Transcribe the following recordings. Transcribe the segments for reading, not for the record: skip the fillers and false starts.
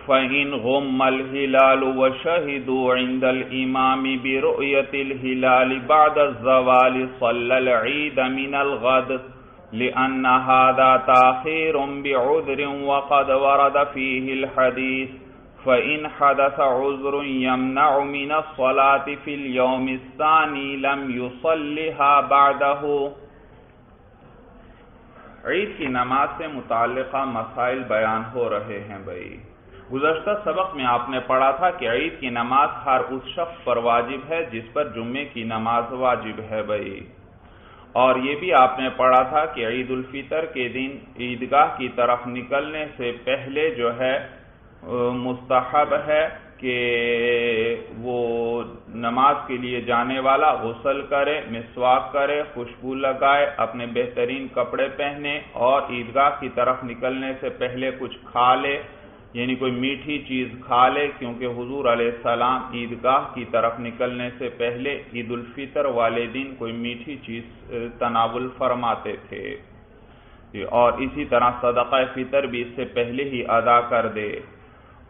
فَإِنْ غُمَّ الْهِلَالُ وَشَهِدُوا عِنْدَ الْإِمَامِ بِرُؤْيَةِ الْهِلَالِ بَعْدَ الزَّوَالِ صَلَّى الْعِيدَ مِنَ الْغَدِ لِأَنَّ هَذَا تَأْخِيرٌ بِعُذْرٍ وَقَدْ وَرَدَ فِيهِ الْحَدِيثُ فَإِنْ حَدَثَ عُذْرٌ يَمْنَعُ مِنَ الصَّلَاةِ فِي الْيَوْمِ الثَّانِي لَمْ يُصَلِّهَا بَعْدَهُ۔ عید کی نماز سے متعلقہ مسائل بیان ہو رہے ہیں بھائی۔ گزشتہ سبق میں آپ نے پڑھا تھا کہ عید کی نماز ہر اس شخص پر واجب ہے جس پر جمعے کی نماز واجب ہے بھائی، اور یہ بھی آپ نے پڑھا تھا کہ عید الفطر کے دن عیدگاہ کی طرف نکلنے سے پہلے جو ہے مستحب ہے کہ وہ نماز کے لیے جانے والا غسل کرے، مسواک کرے، خوشبو لگائے، اپنے بہترین کپڑے پہنے اور عیدگاہ کی طرف نکلنے سے پہلے کچھ کھا لے، یعنی کوئی میٹھی چیز کھا لے، کیونکہ حضور علیہ السلام عیدگاہ کی طرف نکلنے سے پہلے عید الفطر والے دن کوئی میٹھی چیز تناول فرماتے تھے، اور اسی طرح صدقہ فطر بھی اس سے پہلے ہی ادا کر دے۔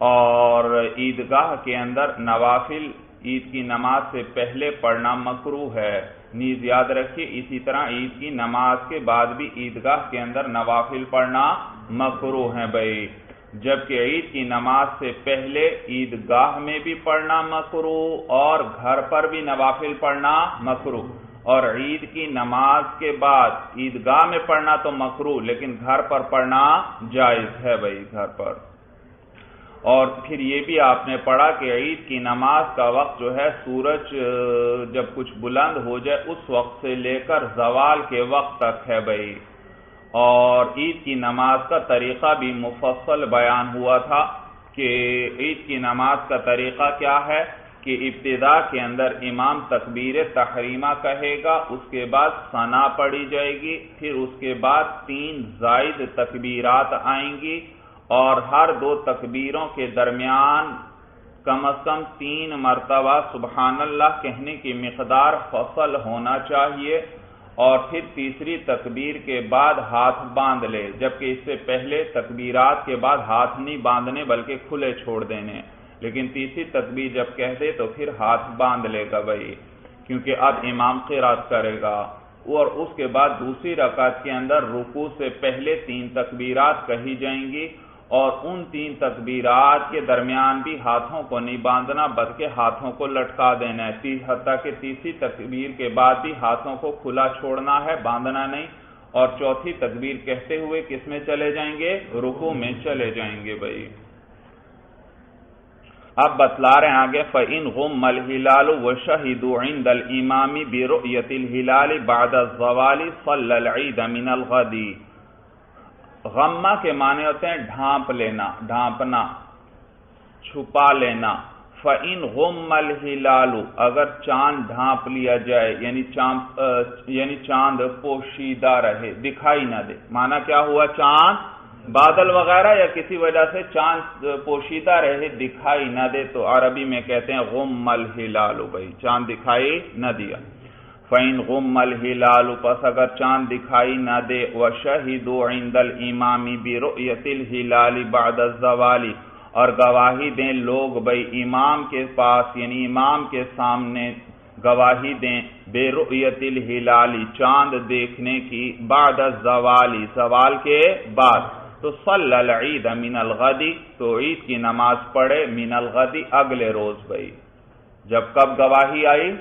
اور عیدگاہ کے اندر نوافل عید کی نماز سے پہلے پڑھنا مکروہ ہے، نیز یاد رکھیے اسی طرح عید کی نماز کے بعد بھی عیدگاہ کے اندر نوافل پڑھنا مکروہ ہے بھائی، جبکہ عید کی نماز سے پہلے عیدگاہ میں بھی پڑھنا مکروہ اور گھر پر بھی نوافل پڑھنا مکروہ، اور عید کی نماز کے بعد عیدگاہ میں پڑھنا تو مکروہ لیکن گھر پر پڑھنا جائز ہے بھائی، گھر پر۔ اور پھر یہ بھی آپ نے پڑھا کہ عید کی نماز کا وقت جو ہے سورج جب کچھ بلند ہو جائے اس وقت سے لے کر زوال کے وقت تک ہے بھائی، اور عید کی نماز کا طریقہ بھی مفصل بیان ہوا تھا کہ عید کی نماز کا طریقہ کیا ہے کہ ابتدا کے اندر امام تکبیر تحریمہ کہے گا، اس کے بعد ثنا پڑھی جائے گی، پھر اس کے بعد 3 زائد تکبیرات آئیں گی، اور ہر 2 تکبیروں کے درمیان کم از کم 3 مرتبہ سبحان اللہ کہنے کی مقدار فصل ہونا چاہیے، اور پھر تیسری تکبیر کے بعد ہاتھ باندھ لے، جبکہ اس سے پہلے تکبیرات کے بعد ہاتھ نہیں باندھنے بلکہ کھلے چھوڑ دینے، لیکن تیسری تکبیر جب کہہ دے تو پھر ہاتھ باندھ لے گا بھائی، کیونکہ اب امام قرات کرے گا، اور اس کے بعد دوسری رکعت کے اندر رکوع سے پہلے 3 تکبیرات کہی جائیں گی، اور ان 3 تکبیرات کے درمیان بھی ہاتھوں کو نہیں باندھنا بلکہ ہاتھوں کو لٹکا دینا ہے، حتیٰ کہ تیسری تکبیر کے بعد بھی ہاتھوں کو کھلا چھوڑنا ہے، باندھنا نہیں، اور چوتھی تکبیر کہتے ہوئے کس میں چلے جائیں گے؟ رکوع میں چلے جائیں گے بھائی۔ اب بتلا رہے ہیں آگے فَإِنْ غُمَّ الْهِلَالُ وَشَهِدُوا عِنْدَ الْإِمَامِ بِرُؤْيَةِ الْهِلَالِ بَعْدَ الزَّوَالِ صَلَّى الْعِيدَ مِنَ الْغَدِ۔ غمہ کے معنی ہوتے ہیں ڈھانپ لینا، ڈھانپنا، چھپا لینا۔ فَإِنْ غُمَّ الْهِلَالُ اگر چاند ڈھانپ لیا جائے، یعنی چاند پوشیدہ رہے، دکھائی نہ دے، معنی کیا ہوا؟ چاند بادل وغیرہ یا کسی وجہ سے چاند پوشیدہ رہے، دکھائی نہ دے، تو عربی میں کہتے ہیں غُمَّ الْهِلَالُ بھائی، چاند دکھائی نہ دیا۔ فَإِنْ غُمَّ الْهِلَالُ پس اگر چاند دکھائی نہ دے، وَشَهِدُوا عِنْدَ الْإِمَامِ بِرُؤْيَةِ الْهِلَالِ بَعْدَ الزَّوَالِ اور گواہی دیں لوگ بھائی امام کے پاس، یعنی امام کے سامنے گواہی دیں بِرُؤْيَةِ الْهِلَالِ چاند دیکھنے کی، بعد الزَّوَالِ زوال کے بعد، تو صلی العید من الغد تو عید کی نماز پڑھے من الغد اگلے روز بھائی۔ جب کب گواہی آئی؟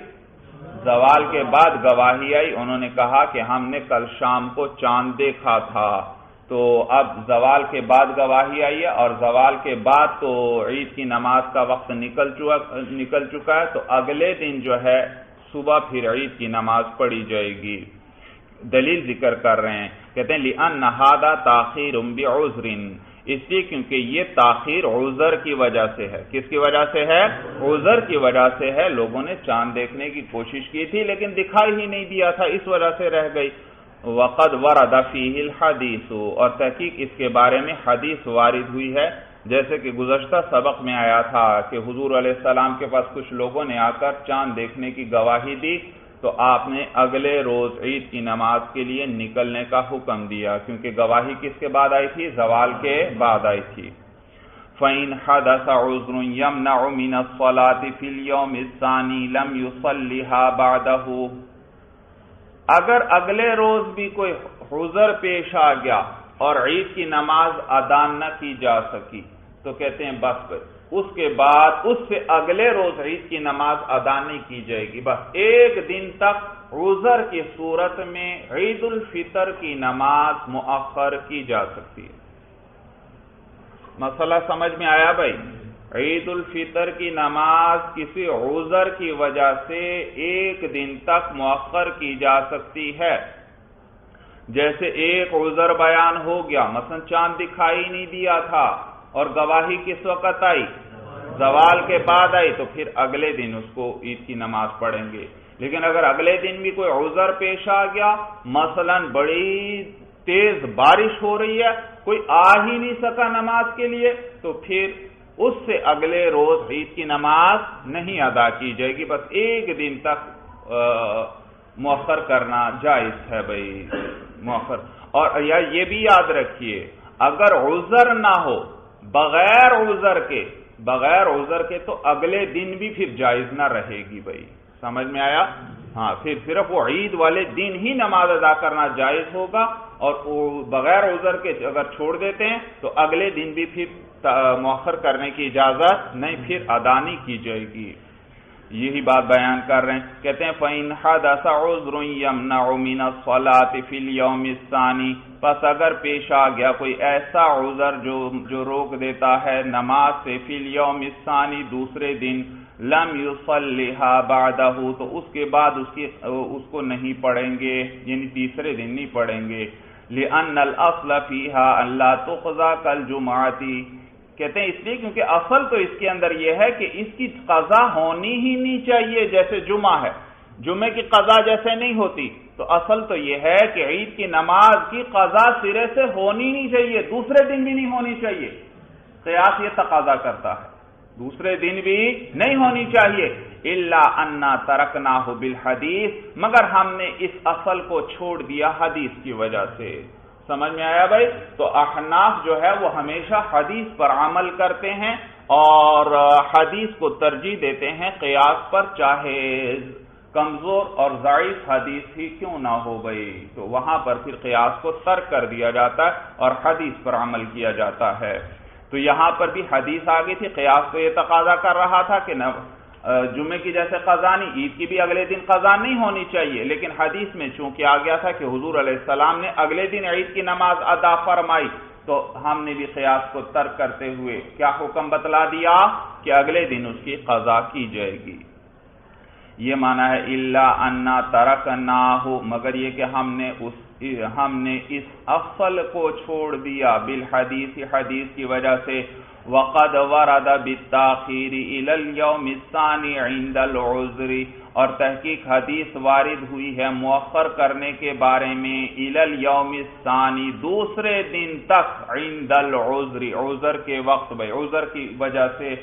زوال کے بعد گواہی آئی، انہوں نے کہا کہ ہم نے کل شام کو چاند دیکھا تھا، تو اب زوال کے بعد گواہی آئی ہے، اور زوال کے بعد تو عید کی نماز کا وقت نکل چکا ہے، تو اگلے دن جو ہے صبح پھر عید کی نماز پڑھی جائے گی۔ دلیل ذکر کر رہے ہیں، کہتے ہیں لِأَنَّ هَذَا تَأْخِيرٌ بِعُذْرٍ، اس لیے کیونکہ یہ تاخیر عذر کی وجہ سے ہے۔ کس کی وجہ سے ہے؟ عذر کی وجہ سے ہے، لوگوں نے چاند دیکھنے کی کوشش کی تھی لیکن دکھائی ہی نہیں دیا تھا، اس وجہ سے رہ گئی۔ وَقَدْ وَرَدَ فِيهِ الْحَدِيثُ اور تحقیق اس کے بارے میں حدیث وارد ہوئی ہے، جیسے کہ گزشتہ سبق میں آیا تھا کہ حضور علیہ السلام کے پاس کچھ لوگوں نے آ کر چاند دیکھنے کی گواہی دی، تو آپ نے اگلے روز عید کی نماز کے لیے نکلنے کا حکم دیا، کیونکہ گواہی کس کے بعد آئی تھی؟ زوال کے بعد آئی تھی۔ فَإِنْ حَدَثَ عُذْرٌ يَمْنَعُ مِنَ الصَّلَاةِ فِي الْيَوْمِ الثَّانِي لَمْ يُصَلِّهَا بَعْدَهُ، اگر اگلے روز بھی کوئی عذر پیش آ گیا اور عید کی نماز ادا نہ کی جا سکی تو کہتے ہیں بس اس کے بعد اس سے اگلے روز عید کی نماز ادا نہیں کی جائے گی، بس ایک دن تک عذر کی صورت میں عید الفطر کی نماز مؤخر کی جا سکتی ہے۔ مسئلہ سمجھ میں آیا بھائی؟ عید الفطر کی نماز کسی عذر کی وجہ سے ایک دن تک مؤخر کی جا سکتی ہے، جیسے ایک عذر بیان ہو گیا، مثلا چاند دکھائی نہیں دیا تھا اور گواہی کس وقت آئی؟ زوال کے بعد آئی، تو پھر اگلے دن اس کو عید کی نماز پڑھیں گے۔ لیکن اگر اگلے دن بھی کوئی عذر پیش آ گیا، مثلا بڑی تیز بارش ہو رہی ہے، کوئی آ ہی نہیں سکا نماز کے لیے، تو پھر اس سے اگلے روز عید کی نماز نہیں ادا کی جائے گی، بس ایک دن تک مؤخر کرنا جائز ہے بھائی، مؤخر۔ اور یہ بھی یاد رکھیے اگر عذر نہ ہو، بغیر عذر کے تو اگلے دن بھی پھر جائز نہ رہے گی بھائی، سمجھ میں آیا؟ ہاں، پھر صرف وہ عید والے دن ہی نماز ادا کرنا جائز ہوگا، اور بغیر عذر کے اگر چھوڑ دیتے ہیں تو اگلے دن بھی پھر مؤخر کرنے کی اجازت نہیں، پھر ادا نہیں کی جائے گی۔ یہی بات بیان کر رہے ہیں، کہتے ہیں فَإِنْ حَدَثَ عُذْرٌ يَمْنَعُ مِنَ الصَّلَاةِ فِي الْيَوْمِ الثَّانِي، پس اگر پیش آ گیا کوئی ایسا عذر جو روک دیتا ہے نماز سے، فِي الْيَوْمِ الثَّانِي دوسرے دن، لَمْ يُصَلِّهَا بَعْدَهُ تو اس کے بعد اس کو نہیں پڑھیں گے، یعنی تیسرے دن نہیں پڑھیں گے، لِأَنَّ الْأَصْلَ فِيهَا أَنْ لَا تُقْضَى كَالْجُمْعَةِ، کہتے ہیں اس لیے کیونکہ اصل تو اس کے اندر یہ ہے کہ اس کی قضا ہونی ہی نہیں چاہیے، جیسے جمعہ ہے، جمعے کی قضا جیسے نہیں ہوتی، تو اصل تو یہ ہے کہ عید کی نماز کی قضا سرے سے ہونی نہیں چاہیے، دوسرے دن بھی نہیں ہونی چاہیے، قیاس یہ تقاضا کرتا ہے، دوسرے دن بھی نہیں ہونی چاہیے، الا انا ترکناہ بالحدیث، مگر ہم نے اس اصل کو چھوڑ دیا حدیث کی وجہ سے۔ سمجھ میں آیا بھائی؟ تو احناف جو ہے وہ ہمیشہ حدیث پر عمل کرتے ہیں اور حدیث کو ترجیح دیتے ہیں قیاس پر، چاہے کمزور اور ضعیف حدیث ہی کیوں نہ ہو بھائی، تو وہاں پر پھر قیاس کو ترک کر دیا جاتا ہے اور حدیث پر عمل کیا جاتا ہے۔ تو یہاں پر بھی حدیث آ گئی تھی، قیاس تو یہ تقاضا کر رہا تھا کہ جمعے کی جیسے قضا نہیں، عید کی بھی اگلے دن قضا نہیں ہونی چاہیے، لیکن حدیث میں چونکہ آ گیا تھا کہ حضور علیہ السلام نے اگلے دن عید کی نماز ادا فرمائی، تو ہم نے بھی قیاس کو ترک کرتے ہوئے کیا حکم بتلا دیا کہ اگلے دن اس کی قضا کی جائے گی۔ یہ معنی ہے الا انا ترکناہ، مگر یہ کہ ہم نے اس اصل کو چھوڑ دیا بالحدیث، حدیث کی وجہ سے، وقد ورد بالتاخیر الى اليوم الثانی عند العذر، اور تحقیق حدیث وارد ہوئی ہے مؤخر کرنے کے بارے میں الى اليوم الثانی دوسرے دن تک، عند العذر عذر کے وقت، بھائی عذر کی وجہ سے،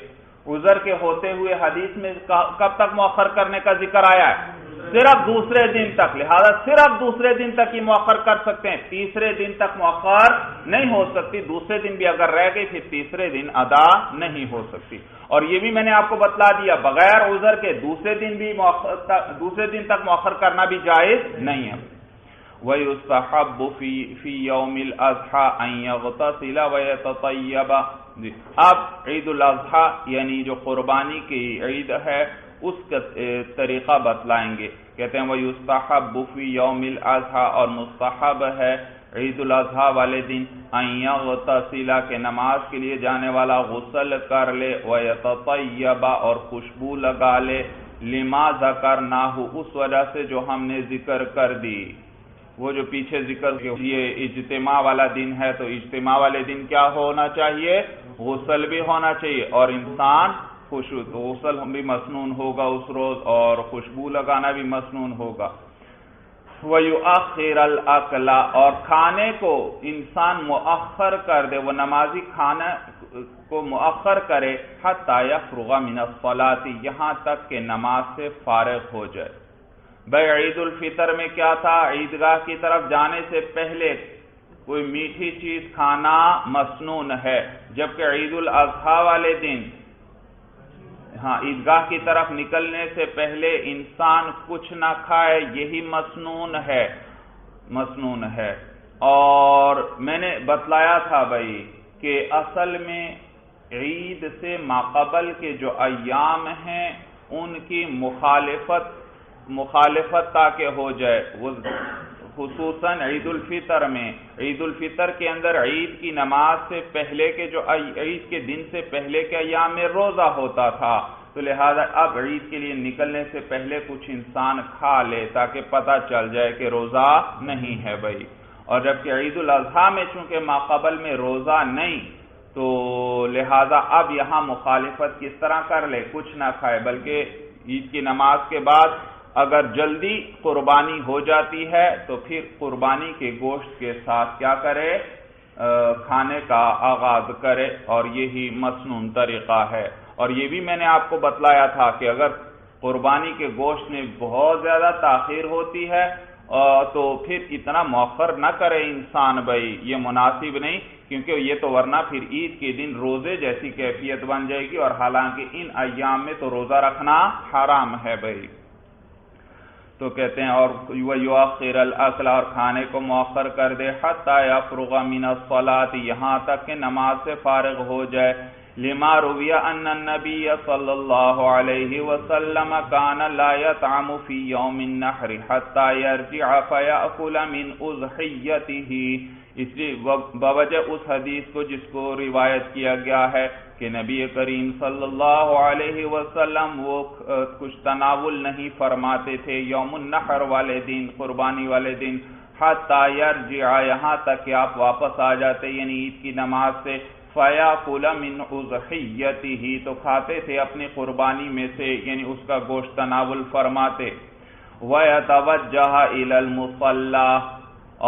عذر کے ہوتے ہوئے حدیث میں کب تک مؤخر کرنے کا ذکر آیا ہے؟ صرف دوسرے دن تک، لہذا صرف دوسرے دن تک ہی مؤخر کر سکتے ہیں، تیسرے دن تک مؤخر نہیں ہو سکتی، دوسرے دن بھی اگر رہ گئی پھر تیسرے دن ادا نہیں ہو سکتی۔ اور یہ بھی میں نے آپ کو بتلا دیا بغیر عذر کے دوسرے دن تک مؤخر کرنا بھی جائز نہیں ہے۔ وَيُسْتَحَبُّ فِي يَوْمِ الْأَضْحَى أَن يَغْتَسِلَ وَيَتَطَيَّبَ۔ اب عید الاضحیٰ یعنی جو قربانی کی عید ہے اس کا طریقہ بتلائیں گے، کہتے ہیں وَيُسْتَحَبُّ فِي يَوْمِ الْأَضْحَى، اور مستحب ہے عید الاضحیٰ والے دن، أَن يَغْتَسِلَ کہ نماز کے لیے جانے والا غسل کر لے، وَيَتَطَيَّبَ اور خوشبو لگا لے، لِمَا ذَكَرْنَاهُ اس وجہ سے جو ہم نے ذکر کر دی، وہ جو پیچھے ذکر یہ اجتماع والا دن ہے، تو اجتماع والے دن کیا ہونا چاہیے؟ غسل بھی ہونا چاہیے، اور انسان غسل بھی مسنون ہوگا اس روز، اور خوشبو لگانا بھی مسنون ہوگا۔ وَيُؤَخِّرَ الْأَكْلَ اور کھانے کو انسان مؤخر کر دے، وہ نمازی کھانا کو مؤخر کرے، حَتَّى يَفْرُغَ مِنَ الصَّلَاةِ یہاں تک کہ نماز سے فارغ ہو جائے۔ بھائی عید الفطر میں کیا تھا؟ عیدگاہ کی طرف جانے سے پہلے کوئی میٹھی چیز کھانا مسنون ہے، جبکہ عید الاضحیٰ والے دن عیدگاہ کی طرف نکلنے سے پہلے انسان کچھ نہ کھائے، یہی مسنون ہے۔ اور میں نے بتلایا تھا بھائی کہ اصل میں عید سے ماقبل کے جو ایام ہیں ان کی مخالفت تاکہ ہو جائے، خصوصاً عید الفطر میں، عید الفطر کے اندر عید کی نماز سے پہلے کے جو عید کے دن سے پہلے کے ایام میں روزہ ہوتا تھا، تو لہذا اب عید کے لیے نکلنے سے پہلے کچھ انسان کھا لے تاکہ پتہ چل جائے کہ روزہ نہیں ہے بھائی۔ اور جبکہ عید الاضحیٰ میں چونکہ ماقبل میں روزہ نہیں، تو لہذا اب یہاں مخالفت کس طرح کر لے، کچھ نہ کھائے، بلکہ عید کی نماز کے بعد اگر جلدی قربانی ہو جاتی ہے تو پھر قربانی کے گوشت کے ساتھ کیا کرے، کھانے کا آغاز کرے، اور یہی مسنون طریقہ ہے۔ اور یہ بھی میں نے آپ کو بتلایا تھا کہ اگر قربانی کے گوشت میں بہت زیادہ تاخیر ہوتی ہے تو پھر اتنا مؤخر نہ کرے انسان بھائی، یہ مناسب نہیں، کیونکہ یہ تو ورنہ پھر عید کے دن روزے جیسی کیفیت بن جائے گی، اور حالانکہ ان ایام میں تو روزہ رکھنا حرام ہے بھائی۔ تو کہتے ہیں اور وَيُؤَخِّرَ الْأَكْلَ، اور کھانے کو مؤخر کر دے، حَتَّى يَفْرُغَ مِنَ الصَّلَاةِ، یہاں تک کہ نماز سے فارغ ہو جائے۔ لما روی ان النبی صلی اللہ علیہ وسلم کان لا یطعم فی یوم النحر حتی یرجع فیأکل من اضحیتہ، اس لیے بوجہ اس حدیث کو جس کو روایت کیا گیا ہے کہ نبی کریم صلی اللہ علیہ وسلم وہ کچھ تناول نہیں فرماتے تھے یوم النحر والے دن، قربانی والے دن، حتی یرجع، یہاں تک کہ آپ واپس آ جاتے یعنی عید کی نماز سے، فَيَأْكُلَ مِنْ أُضْحِيَّتِهِ، تو کھاتے تھے اپنی قربانی میں سے، یعنی اس کا گوشت تناول فرماتے۔ وَيَتَوَجَّهَ إِلَى الْمُصَلَّى،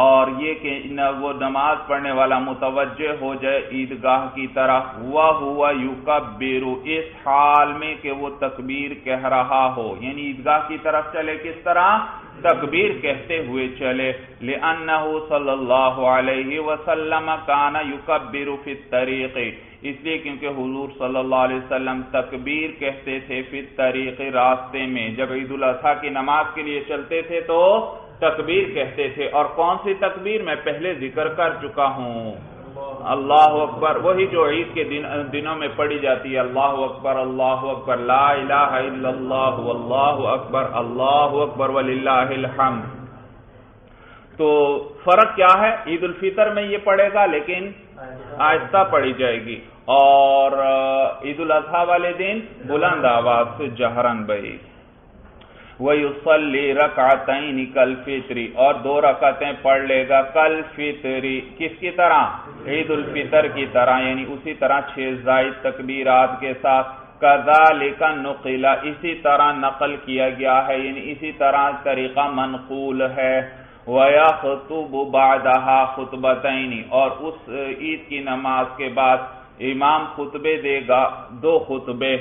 اور یہ کہ وہ نماز پڑھنے والا متوجہ ہو جائے عیدگاہ کی طرف، وَهُوَ يُكَبِّرُ، اس حال میں کہ وہ تکبیر کہہ رہا ہو، یعنی عیدگاہ کی طرف چلے کس طرح، تکبیر کہتے ہوئے چلے، لِأَنَّهُ صلی اللہ علیہ وسلم کان یکبر فی الطریق، اس لیے کیونکہ حضور صلی اللہ علیہ وسلم تکبیر کہتے تھے فی الطریق، راستے میں، جب عید الاضحیٰ کی نماز کے لیے چلتے تھے تو تکبیر کہتے تھے، اور کون سی تکبیر میں پہلے ذکر کر چکا ہوں، اللہ اکبر، وہی جو عید کے دنوں میں پڑھی جاتی ہے، اللہ اکبر لا الہ الا اللہ واللہ اکبر وللہ الحمد۔ تو فرق کیا ہے، عید الفطر میں یہ پڑھے گا لیکن آہستہ پڑھی جائے گی، اور عید الاضحیٰ والے دن بلند آواز سے جہرن بھائی۔ وَيُصَلِّي رَكْعَتَيْنِ كَالْفِطْرِ، اور 2 رکعتیں پڑھ لے گا کالفطری، کس کی طرح، عید الفطر کی طرح، یعنی اسی طرح 6 زائد تکبیرات کے ساتھ، كَذَلِكَ نُقِلَ، اسی طرح نقل کیا گیا ہے، یعنی اسی طرح طریقہ منقول ہے۔ وَيَخْطُبُ بَعْدَهَا خُطْبَتَيْنِ، اور اس عید کی نماز کے بعد امام خطبے دے گا 2 خطبے،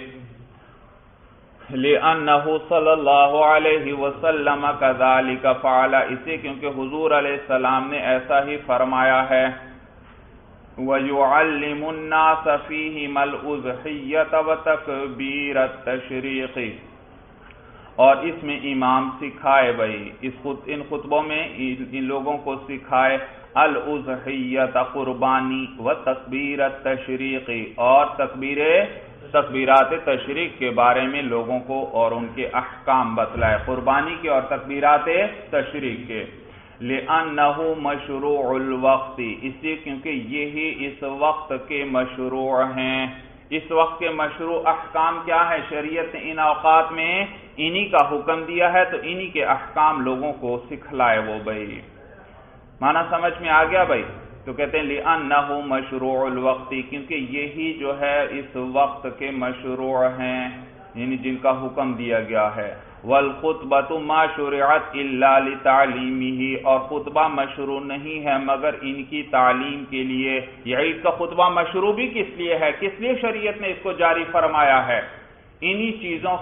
لِأَنَّهُ صلی اللہ علیہ وسلم كَذَلِكَ فَعَلَ، اسے کیونکہ حضور علیہ السلام نے ایسا ہی فرمایا ہے۔ وَيُعَلِّمُ النَّاسَ فِيهِمَا الْأُضْحِيَّةَ وَتَكْبِيرَ التَّشْرِيقِ، اور اس میں امام سکھائے بھائی، ان خطبوں میں ان لوگوں کو سکھائے الاضحیۃ قربانی، وتکبیر التشریق، اور تکبیرات تشریق کے بارے میں لوگوں کو اور ان کے احکام بتلائے، قربانی کے اور تکبیرات تشریق کے۔ لِأَنَّهُ مَشْرُوعُ الْوَقْتِ، اس لیے کیونکہ یہی اس وقت کے مشروع ہیں، اس وقت کے مشروع احکام کیا ہے، شریعت نے ان اوقات میں انہی کا حکم دیا ہے، تو انہی کے احکام لوگوں کو سکھلائے وہ بھائی۔ معنی سمجھ میں آ گیا بھائی؟ تو کہتے ہیں لِأَنَّهُ مَشْرُوعُ الْوَقْتِ، کیونکہ یہی جو ہے اس وقت کے مشروع ہیں، یعنی جن کا حکم دیا گیا ہے۔ وَالْخُطْبَةُ مَا شُرِعَتْ إِلَّا لِتَعْلِيمِهِ، اور خطبہ مشروع نہیں ہے مگر ان کی تعلیم کے لیے۔ یہ عید کا خطبہ مشروع بھی کس لیے ہے، کس لیے شریعت نے اس کو جاری فرمایا ہے، انہی چیزوں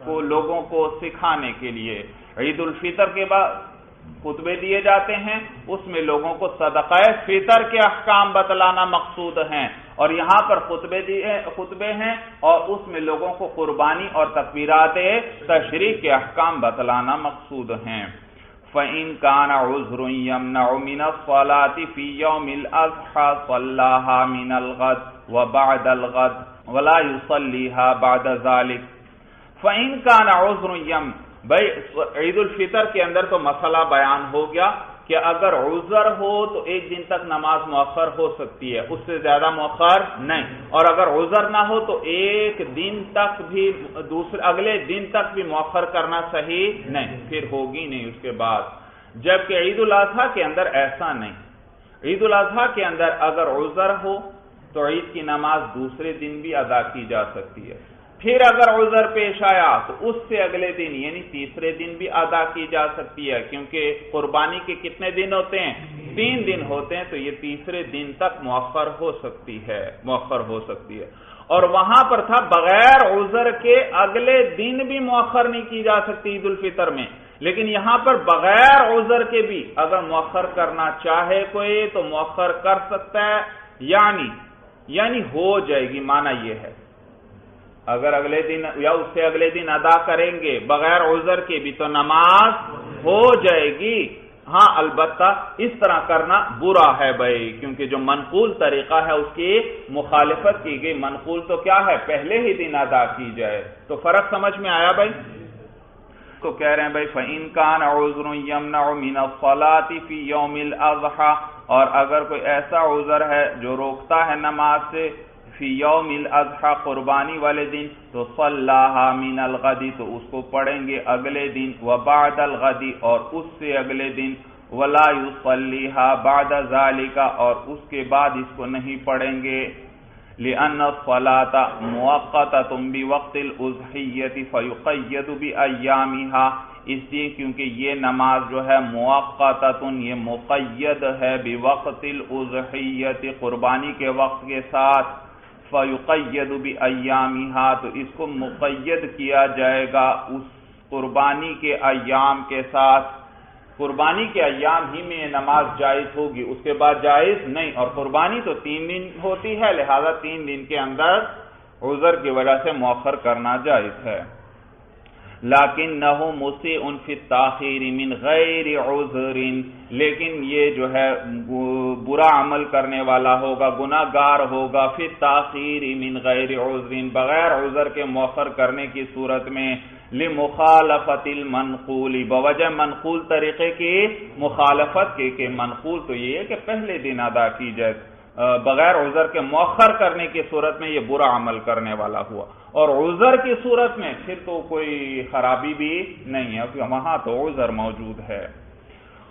کو لوگوں کو سکھانے کے لیے۔ عید الفطر کے بعد خطبے دیے جاتے ہیں، اس میں لوگوں کو صدقہ فطر کے احکام بتلانا مقصود ہیں، اور یہاں پر خطبے ہیں اور اس میں لوگوں کو قربانی اور تکبیرات تشریق کے احکام بتلانا مقصود ہیں۔ فَإِن كَانَ عُذْرٌ يَمْنَعُ مِنَ الصَّلَاةِ فِي يَوْمِ الْأَضْحَى صَلَّاهَا مِنَ الْغَدِ وَبَعْدَ الْغَدِ وَلَا يُصَلِّيهَا بَعْدَ ذَلِكَ۔ فَإِن كَانَ عُذْرٌ بھائی عید الفطر کے اندر تو مسئلہ بیان ہو گیا کہ اگر عذر ہو تو ایک دن تک نماز مؤخر ہو سکتی ہے، اس سے زیادہ مؤخر نہیں، اور اگر عذر نہ ہو تو ایک دن تک بھی اگلے دن تک بھی مؤخر کرنا صحیح نہیں، پھر ہوگی نہیں اس کے بعد۔ جبکہ عید الاضحیٰ کے اندر ایسا نہیں، عید الاضحیٰ کے اندر اگر عذر ہو تو عید کی نماز دوسرے دن بھی ادا کی جا سکتی ہے، پھر اگر عذر پیش آیا تو اس سے اگلے دن یعنی تیسرے دن بھی ادا کی جا سکتی ہے، کیونکہ قربانی کے کتنے دن ہوتے ہیں؟ 3 دن ہوتے ہیں، تو یہ تیسرے دن تک مؤخر ہو سکتی ہے۔ اور وہاں پر تھا بغیر عذر کے اگلے دن بھی مؤخر نہیں کی جا سکتی عید الفطر میں، لیکن یہاں پر بغیر عذر کے بھی اگر مؤخر کرنا چاہے کوئی تو مؤخر کر سکتا ہے، یعنی ہو جائے گی، معنی یہ ہے اگر اگلے دن یا اس سے اگلے دن ادا کریں گے بغیر عذر کے بھی تو نماز ہو جائے گی۔ ہاں البتہ اس طرح کرنا برا ہے بھائی، کیونکہ جو منقول طریقہ ہے اس کی مخالفت کی گئی، منقول تو کیا ہے پہلے ہی دن ادا کی جائے۔ تو فرق سمجھ میں آیا بھائی؟ تو کہہ رہے ہیں بھائی فَإِن كَانَ عُذْرٌ يَمْنَعُ مِنَ الصَّلَاةِ فِي يَوْمِ الْأَضْحَى، اور اگر کوئی ایسا عذر ہے جو روکتا ہے نماز سے فی یوم الاضحیٰ قربانی والے دن، تو صلاها من الغد، تو اس کو پڑھیں گے اگلے دن، وبعد الغد، اور اس سے اگلے دن، ولا یصلیها بعد ذلك، اور اس کے بعد اس کو نہیں پڑھیں گے، لأن الصلاة مؤقتة بوقت الاضحیۃ فیقید بأیامها، اس لیے کیونکہ یہ نماز جو ہے موقتۃ، یہ مقید ہے بوقت الاضحیۃ، قربانی کے وقت کے ساتھ، فَيُقَيَّدُ بِأَيَّامِهَا، تو اس کو مقید کیا جائے گا اس قربانی کے ایام کے ساتھ، قربانی کے ایام ہی میں یہ نماز جائز ہوگی، اس کے بعد جائز نہیں، اور قربانی تو 3 دن ہوتی ہے، لہذا 3 دن کے اندر عذر کی وجہ سے مؤخر کرنا جائز ہے۔ لَكِنَّهُ مُسِيءٌ فِي التَّأْخِيرِ مِنْ غَيْرِ عُذْرٍ، لیکن یہ جو ہے برا عمل کرنے والا ہوگا، گناہگار ہوگا، فی التأخیر من غیر عذر، بغیر عذر کے مؤخر کرنے کی صورت میں، لمخالفت المنقول، بوجہ منقول طریقے کی مخالفت کے، کہ منقول تو یہ ہے کہ پہلے دن ادا کی جائے، بغیر عذر کے مؤخر کرنے کی صورت میں یہ برا عمل کرنے والا ہوا، اور عذر کی صورت میں پھر تو کوئی خرابی بھی نہیں ہے، وہاں تو عذر موجود ہے۔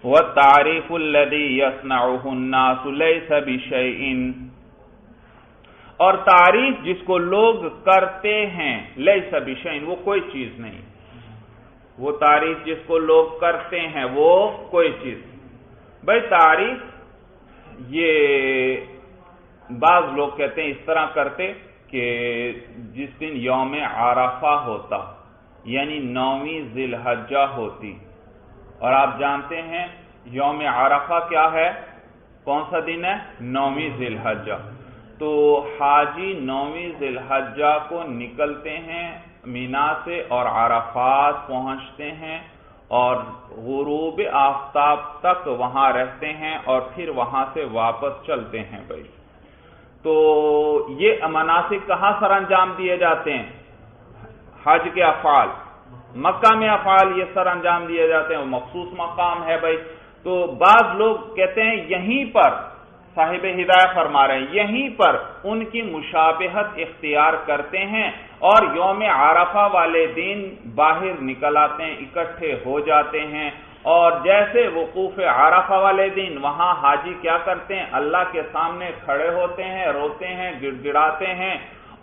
وَالتَّعْرِيفُ الَّذِي يَصْنَعُهُ النَّاسُ لَيْسَ بِشَيْءٍ، اور تعریف جس کو لوگ کرتے ہیں، لَيْسَ بِشَيْءٍ، وہ کوئی چیز نہیں، وہ تعریف جس کو لوگ کرتے ہیں وہ کوئی چیز۔ بھائی تعریف یہ بعض لوگ کہتے ہیں اس طرح کرتے کہ جس دن یوم عرفہ ہوتا یعنی 9ویں ذی الحجہ ہوتی، اور آپ جانتے ہیں یوم عرفہ کیا ہے، کون سا دن ہے؟ 9ویں ذی الحجہ، تو حاجی 9ویں ذی الحجہ کو نکلتے ہیں مینا سے اور عرفات پہنچتے ہیں، اور غروب آفتاب تک وہاں رہتے ہیں اور پھر وہاں سے واپس چلتے ہیں بھائی۔ تو یہ مناسک کہاں سر انجام دیے جاتے ہیں؟ حج کے افعال، مکہ میں افعال یہ سر انجام دیے جاتے ہیں، وہ مخصوص مقام ہے بھائی۔ تو بعض لوگ کہتے ہیں یہیں پر صاحب ہدایہ فرما رہے ہیں یہیں پر ان کی مشابہت اختیار کرتے ہیں اور یوم عرفہ والے دن باہر نکل آتے ہیں، اکٹھے ہو جاتے ہیں، اور جیسے وقوف عرفہ والے دن وہاں حاجی کیا کرتے ہیں، اللہ کے سامنے کھڑے ہوتے ہیں، روتے ہیں، گڑ گڑاتے ہیں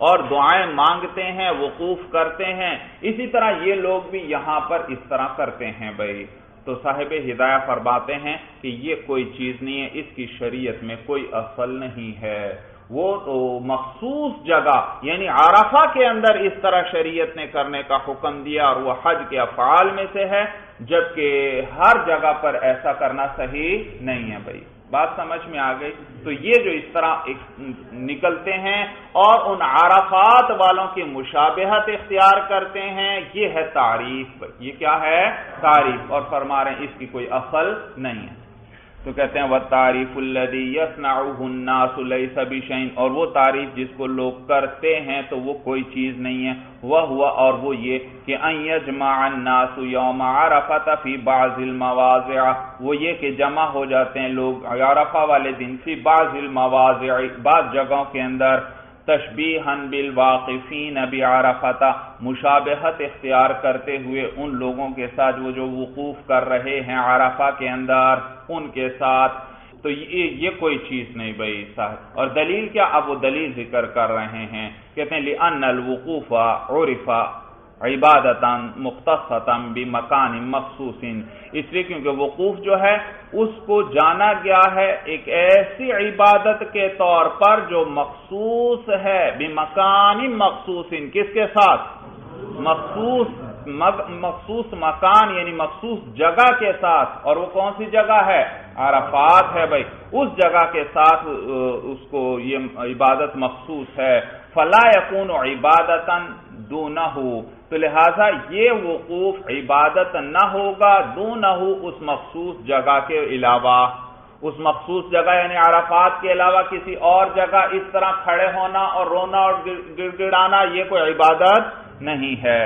اور دعائیں مانگتے ہیں، وقوف کرتے ہیں، اسی طرح یہ لوگ بھی یہاں پر اس طرح کرتے ہیں بھائی۔ تو صاحب ہدایہ فرماتے ہیں کہ یہ کوئی چیز نہیں ہے، اس کی شریعت میں کوئی اصل نہیں ہے، وہ تو مخصوص جگہ یعنی عرفہ کے اندر اس طرح شریعت نے کرنے کا حکم دیا، اور وہ حج کے افعال میں سے ہے، جبکہ ہر جگہ پر ایسا کرنا صحیح نہیں ہے بھائی. بات سمجھ میں آ گئی؟ تو یہ جو اس طرح نکلتے ہیں اور ان عرفات والوں کی مشابہت اختیار کرتے ہیں، یہ ہے تعریف. یہ کیا ہے؟ تعریف. اور فرما رہے ہیں اس کی کوئی اصل نہیں ہے. تو کہتے ہیں وَالتَّعْرِيفُ الَّذِي يَصْنَعُهُ النَّاسُ لَيْسَ بِشَيْءٍ، اور وہ تعریف جس کو لوگ کرتے ہیں تو وہ کوئی چیز نہیں ہے. وَهُوَ، اور وہ یہ کہ أَن يَجْمَعَ النَّاسُ يَوْمَ عَرَفَةَ فِي بَعْضِ الْمَوَاضِعِ، وہ یہ کہ جمع ہو جاتے ہیں لوگ عرفہ والے دن فی بعض المواضع، بعض جگہوں کے اندر، تشبیحاً بالواقفین بعرفہ، مشابہت اختیار کرتے ہوئے ان لوگوں کے ساتھ جو وقوف کر رہے ہیں عرفہ کے اندر ان کے ساتھ. تو یہ کوئی چیز نہیں بھائی صاحب. اور دلیل کیا؟ اب وہ دلیل ذکر کر رہے ہیں. کہتے ہیں لِأَنَّ الْوُقُوفَ عُرِفَ عبادتاً مختصاً بمکان مخصوص، اس لیے کیونکہ وقوف جو ہے اس کو جانا گیا ہے ایک ایسی عبادت کے طور پر جو مخصوص ہے، بمکان مخصوص، کس کے ساتھ؟ مخصوص مکان یعنی مخصوص جگہ کے ساتھ. اور وہ کون سی جگہ ہے؟ عرفات ہے بھائی. اس جگہ کے ساتھ اس کو یہ عبادت مخصوص ہے. فلا یکون عبادتا دونہ، تو لہذا یہ وقوف عبادت نہ ہوگا دونہ، اس مخصوص جگہ کے علاوہ. اس مخصوص جگہ یعنی عرفات کے علاوہ کسی اور جگہ اس طرح کھڑے ہونا اور رونا اور گڑ گڑانا یہ کوئی عبادت نہیں ہے.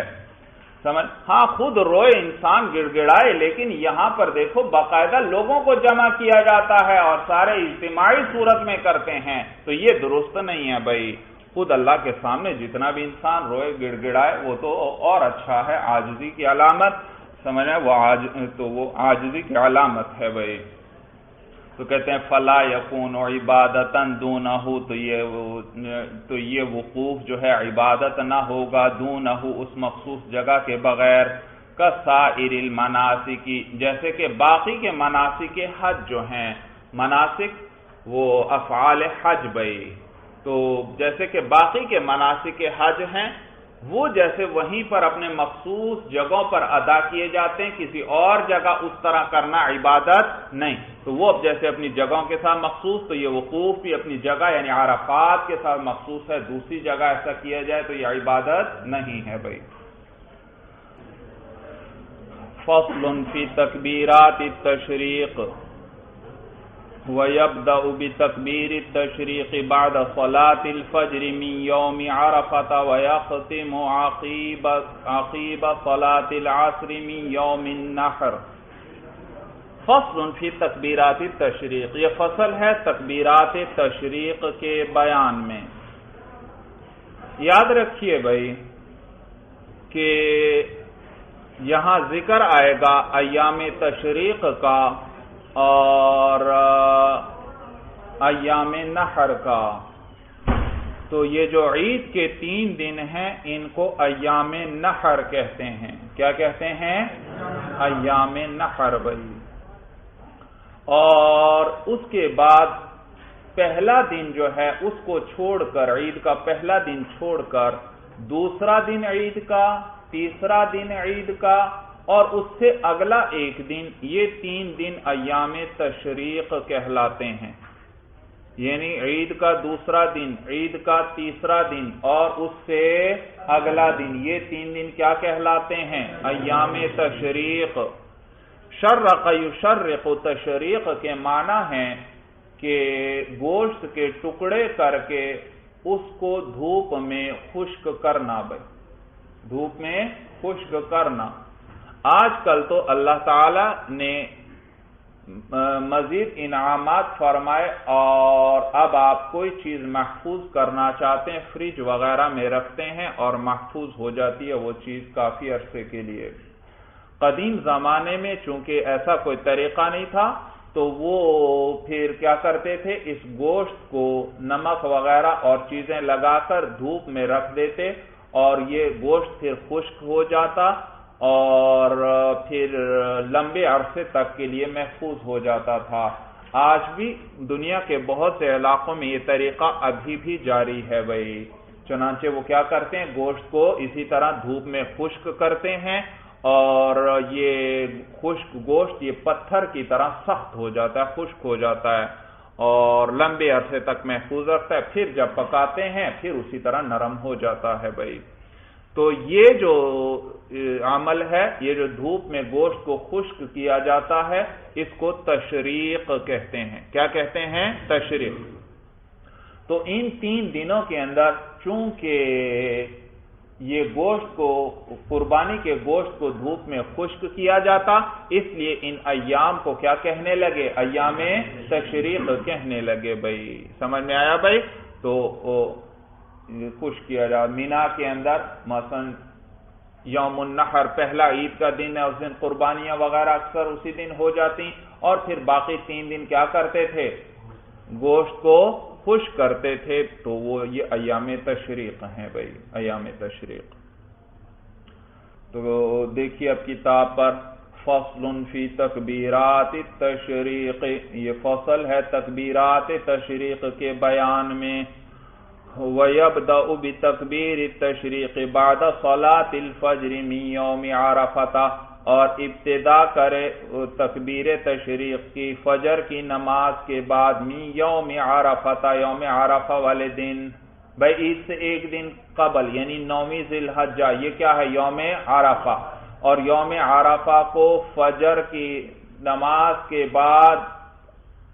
سمجھ؟ ہاں خود روئے انسان گڑ گڑائے، لیکن یہاں پر دیکھو باقاعدہ لوگوں کو جمع کیا جاتا ہے اور سارے اجتماعی صورت میں کرتے ہیں، تو یہ درست نہیں ہے بھائی. خود اللہ کے سامنے جتنا بھی انسان روئے گڑ گڑائے وہ تو اور اچھا ہے، عاجزی کی علامت. سمجھ رہے؟ وہ عاجزی کی علامت ہے بھائی. تو کہتے ہیں فلا یکون عبادتا دونہ، تو یہ وقوف جو ہے عبادت نہ ہوگا دونہ، اس مخصوص جگہ کے بغیر. کسائر المناسک، جیسے کہ باقی کے مناسک حج جو ہیں، مناسک وہ افعال حج بھائی، تو جیسے کہ باقی کے مناسک حج ہیں وہ جیسے وہیں پر اپنے مخصوص جگہوں پر ادا کیے جاتے ہیں، کسی اور جگہ اس طرح کرنا عبادت نہیں. تو وہ اب جیسے اپنی جگہوں کے ساتھ مخصوص، تو یہ وقوف بھی اپنی جگہ یعنی عرفات کے ساتھ مخصوص ہے. دوسری جگہ ایسا کیا جائے تو یہ عبادت نہیں ہے بھائی. فصل فی تکبیرات التشریق، وَيَبْدَأُ بِتَكْبِيرِ التَّشْرِيقِ بَعْدَ صَلَاةِ الْفَجْرِ مِنْ يَوْمِ عَرَفَةَ وَيَخْتِمُ عَقِيبَ صَلَاةِ الْعَصْرِ مِنْ يَوْمِ النَّحْرِ. فصل فی تکبیرات التشریق، یہ فصل ہے تکبیرات تشریق کے بیان میں. یاد رکھیے بھائی کہ یہاں ذکر آئے گا ایام تشریق کا اور ایام نحر کا. تو یہ جو عید کے 3 دن ہیں ان کو ایام نحر کہتے ہیں. کیا کہتے ہیں؟ ایام نحر بھائی. اور اس کے بعد پہلا دن جو ہے اس کو چھوڑ کر، عید کا پہلا دن چھوڑ کر دوسرا دن عید کا، تیسرا دن عید کا اور اس سے اگلا ایک دن، یہ 3 دن ایام تشریق کہلاتے ہیں. یعنی عید کا دوسرا دن، عید کا تیسرا دن اور اس سے اگلا دن، یہ 3 دن کیا کہلاتے ہیں؟ ایام تشریق. شرق یشرق، تشریق کے معنی ہیں کہ گوشت کے ٹکڑے کر کے اس کو دھوپ میں خشک کرنا بھائی، دھوپ میں خشک کرنا. آج کل تو اللہ تعالی نے مزید انعامات فرمائے اور اب آپ کوئی چیز محفوظ کرنا چاہتے ہیں فریج وغیرہ میں رکھتے ہیں اور محفوظ ہو جاتی ہے وہ چیز کافی عرصے کے لیے. قدیم زمانے میں چونکہ ایسا کوئی طریقہ نہیں تھا تو وہ پھر کیا کرتے تھے، اس گوشت کو نمک وغیرہ اور چیزیں لگا کر دھوپ میں رکھ دیتے اور یہ گوشت پھر خشک ہو جاتا اور پھر لمبے عرصے تک کے لیے محفوظ ہو جاتا تھا. آج بھی دنیا کے بہت سے علاقوں میں یہ طریقہ ابھی بھی جاری ہے بھائی. چنانچہ وہ کیا کرتے ہیں، گوشت کو اسی طرح دھوپ میں خشک کرتے ہیں اور یہ خشک گوشت یہ پتھر کی طرح سخت ہو جاتا ہے، خشک ہو جاتا ہے اور لمبے عرصے تک محفوظ رکھتا ہے، پھر جب پکاتے ہیں پھر اسی طرح نرم ہو جاتا ہے بھائی۔ تو یہ جو عمل ہے، یہ جو دھوپ میں گوشت کو خشک کیا جاتا ہے، اس کو تشریق کہتے ہیں۔ کیا کہتے ہیں؟ تشریق۔ تو ان 3 دنوں کے اندر چونکہ یہ گوشت کو، قربانی کے گوشت کو دھوپ میں خشک کیا جاتا، اس لیے ان ایام کو کیا کہنے لگے؟ ایام تشریق کہنے لگے بھائی۔ سمجھ میں آیا بھائی؟ تو خشک کیا جاتا مینا کے اندر، مثلا یوم النحر پہلا عید کا دن ہے، اس دن قربانیاں وغیرہ اکثر اسی دن ہو جاتی، اور پھر باقی 3 دن کیا کرتے تھے؟ گوشت کو خشک کرتے تھے۔ تو وہ یہ ایام تشریق ہیں بھائی، ایام تشریق۔ تو دیکھیے اب کتاب پر فصل فی تکبیرات التشریق، یہ فصل ہے تکبیرات تشریق کے بیان میں۔ وَيَبْدَأُ بِتَكْبِيرِ التَّشْرِيقِ بَعْدَ صَلَاةِ الْفَجْرِ مِنْ يَوْمِ عَرَفَةَ، اور ابتدا کرے تکبیر تشریق کی فجر کی نماز کے بعد من یوم عرفہ، یوم عرفہ والے دن، بھائی عید سے ایک دن قبل، یعنی 9ویں ذی الحجہ، یہ کیا ہے؟ یوم عرفہ۔ اور یوم عرفہ کو فجر کی نماز کے بعد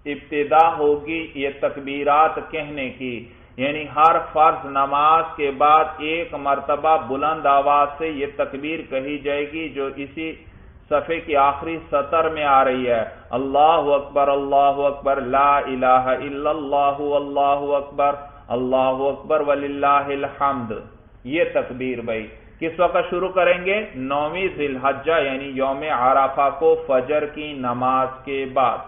ابتدا ہوگی یہ تکبیرات کہنے کی، یعنی ہر فرض نماز کے بعد ایک مرتبہ بلند آواز سے یہ تکبیر کہی جائے گی، جو اسی صفحے کی آخری سطر میں آ رہی ہے، اللہ اکبر لا الہ الا اللہ اللہ اکبر وللہ الحمد۔ یہ تکبیر بھائی کس وقت شروع کریں گے؟ 9ویں ذی الحجہ یعنی یوم عرفہ کو فجر کی نماز کے بعد۔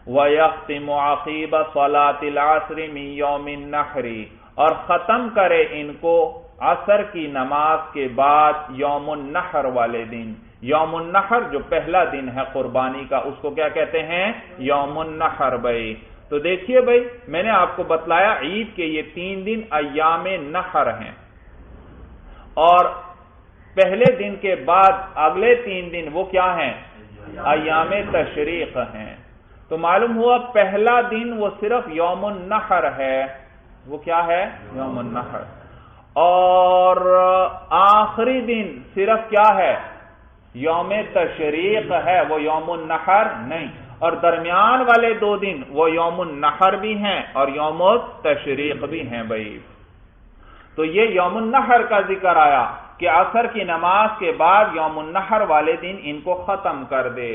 وَيَخْتِمُ عَقِيبَ صَلَاةِ الْعَصْرِ مِنْ يَوْمِ النَّحْرِ، اور ختم کرے ان کو عصر کی نماز کے بعد یوم النحر والے دن۔ یوم النحر جو پہلا دن ہے قربانی کا، اس کو کیا کہتے ہیں؟ یوم النحر بھائی۔ تو دیکھیے بھائی، میں نے آپ کو بتلایا عید کے یہ 3 دن ایام نحر ہیں، اور پہلے دن کے بعد اگلے 3 دن وہ کیا ہیں؟ ایام تشریق ہیں۔ تو معلوم ہوا پہلا دن وہ صرف یوم النحر ہے، وہ کیا ہے؟ یوم النحر۔ اور آخری دن صرف کیا ہے؟ یوم تشریق ہے، وہ یوم النحر نہیں۔ اور درمیان والے 2 دن وہ یوم النحر بھی ہیں اور یوم تشریق بھی ہیں بھائی۔ تو یہ یوم النحر کا ذکر آیا کہ عصر کی نماز کے بعد یوم النحر والے دن ان کو ختم کر دے،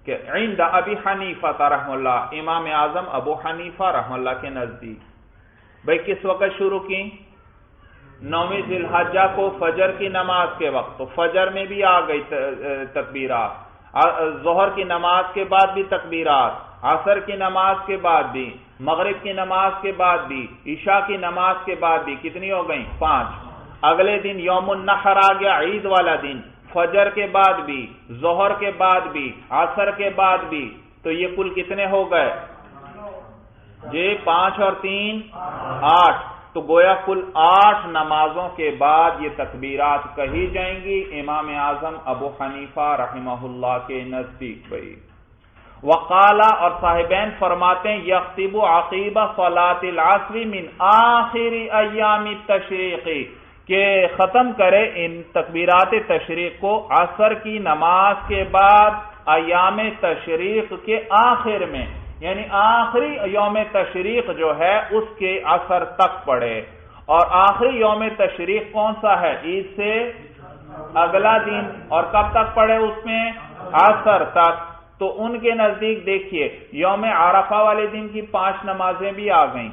کہ عند ابی حنیفہ رحم اللہ، امام اعظم ابو حنیفہ رحم اللہ کے نزدیک بھائی کس وقت شروع کی؟ 9ویں ذی الحجہ کو فجر کی نماز کے وقت، تو فجر میں بھی آ گئی تکبیرات، ظہر کی نماز کے بعد بھی تکبیرات، عصر کی نماز کے بعد بھی، مغرب کی نماز کے بعد بھی، عشاء کی نماز کے بعد بھی، کتنی ہو گئیں؟ 5۔ اگلے دن یوم النحر آ گیا، عید والا دن، فجر کے بعد بھی، ظہر کے بعد بھی، عصر کے بعد بھی، تو یہ کل کتنے ہو گئے جی؟ 5 اور 3 8۔ تو گویا کل 8 نمازوں کے بعد یہ تکبیرات کہی جائیں گی امام اعظم ابو حنیفہ رحمہ اللہ کے نزدیک بھائی۔ وقالا، اور صاحبین فرماتے ہیں یختب عقیب صلاۃ العصر من آخر ایام التشریق، کہ ختم کرے ان تکبیرات تشریق کو عصر کی نماز کے بعد ایام تشریق کے آخر میں، یعنی آخری یوم تشریق جو ہے اس کے عصر تک پڑے۔ اور آخری یوم تشریق کون سا ہے؟ عید سے اگلا دن، اور کب تک پڑے اس میں؟ عصر تک۔ تو ان کے نزدیک دیکھیے یوم عرفہ والے دن کی 5 نمازیں بھی آ گئیں،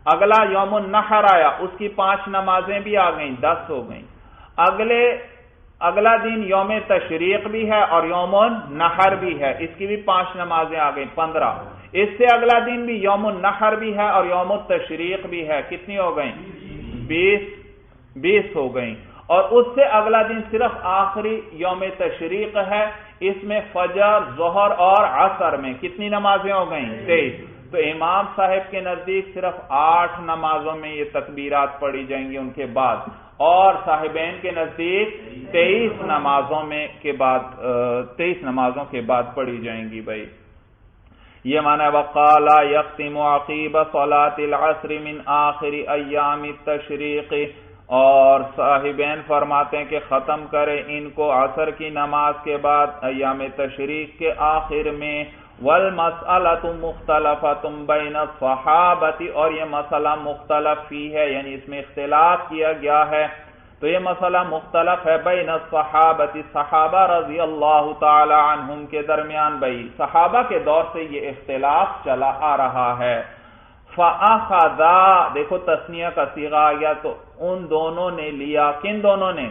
اگلا یوم النحر آیا، اس کی 5 نمازیں بھی آ گئیں، 10 ہو گئیں۔ اگلا دن یوم تشریق بھی ہے اور یوم النحر بھی ہے، اس کی بھی 5 نمازیں آ گئیں، 15۔ اس سے اگلا دن بھی یوم النحر بھی ہے اور یوم التشریق بھی ہے، کتنی ہو گئیں؟ 20 ہو گئیں۔ اور اس سے اگلا دن صرف آخری یوم تشریق ہے، اس میں فجر، ظہر اور عصر میں کتنی نمازیں ہو گئیں؟ 23۔ تو امام صاحب کے نزدیک صرف 8 نمازوں میں یہ تکبیرات پڑھی جائیں گی ان کے بعد، اور صاحبین کے نزدیک 23 نمازوں کے بعد پڑھی جائیں گی بھائی. یہ معنی ہے وقال یختم عقیب صلاۃ العصر من آخر ایام التشریق، اور صاحبین فرماتے ہیں کہ ختم کرے ان کو عصر کی نماز کے بعد ایام تشریق کے آخر میں. والمسألۃ مختلفۃ بین الصحابۃ، اور یہ مسئلہ مختلف فی ہے، یعنی اس میں اختلاف کیا گیا ہے. تو یہ مسئلہ مختلف ہے بین الصحابۃ، صحابہ رضی اللہ تعالی عنہم کے درمیان. بھائی صحابہ کے دور سے یہ اختلاف چلا آ رہا ہے. فَأَخَذَا، دیکھو تثنیہ کا صیغہ آ گیا، تو ان دونوں نے لیا. کن دونوں نے؟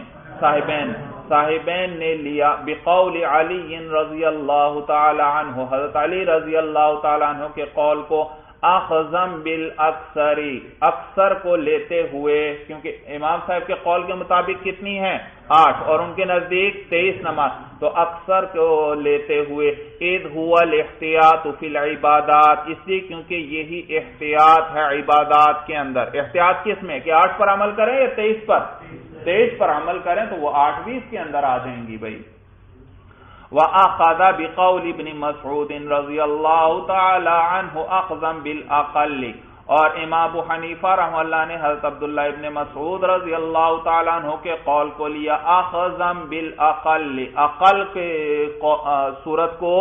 صاحبین نے لیا. بقول علی رضی اللہ تعالی عنہ، حضرت علی رضی اللہ تعالی عنہ کے قول کو، اخذم بالاکثری، اکثر کو لیتے ہوئے، کیونکہ امام صاحب کے قول کے مطابق کتنی ہیں؟ 8، اور ان کے نزدیک 23 نماز، تو اکثر کو لیتے ہوئے. اذ هو الاحتیاط فی العبادات، اس لیے کیونکہ یہی احتیاط ہے عبادات کے اندر. احتیاط کس میں کہ 8 پر عمل کریں یا 23 پر؟ 23 پر عمل کریں تو وہ 8 بھی اس کے اندر آ جائیں گی بھائی. وَأَخَذَ بِقَوْلِ ابْنِ مَسْعُودٍ رضی اللہ تعالی عنہ اخذا بالاقل، اور امام ابو حنیفہ رحمہ اللہ نے حضرت عبداللہ ابن مسعود رضی اللہ تعالی عنہ کے قول کو لیا اخذا بالاقل، اقل کے صورت کو،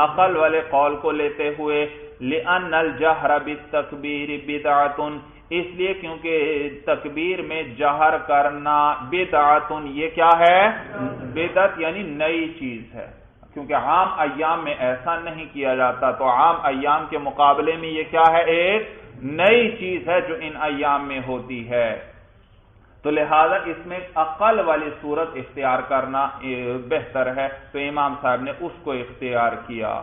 اقل والے قول کو لیتے ہوئے. لِأَنَّ الْجَهْرَ بِالتَّكْبِيرِ بِدْعَةٌ، اس لیے کیونکہ تکبیر میں جہر کرنا بدعت، یہ کیا ہے؟ بدعت یعنی نئی چیز ہے، کیونکہ عام ایام میں ایسا نہیں کیا جاتا. تو عام ایام کے مقابلے میں یہ کیا ہے؟ ایک نئی چیز ہے جو ان ایام میں ہوتی ہے. تو لہذا اس میں اقل والی صورت اختیار کرنا بہتر ہے. تو امام صاحب نے اس کو اختیار کیا.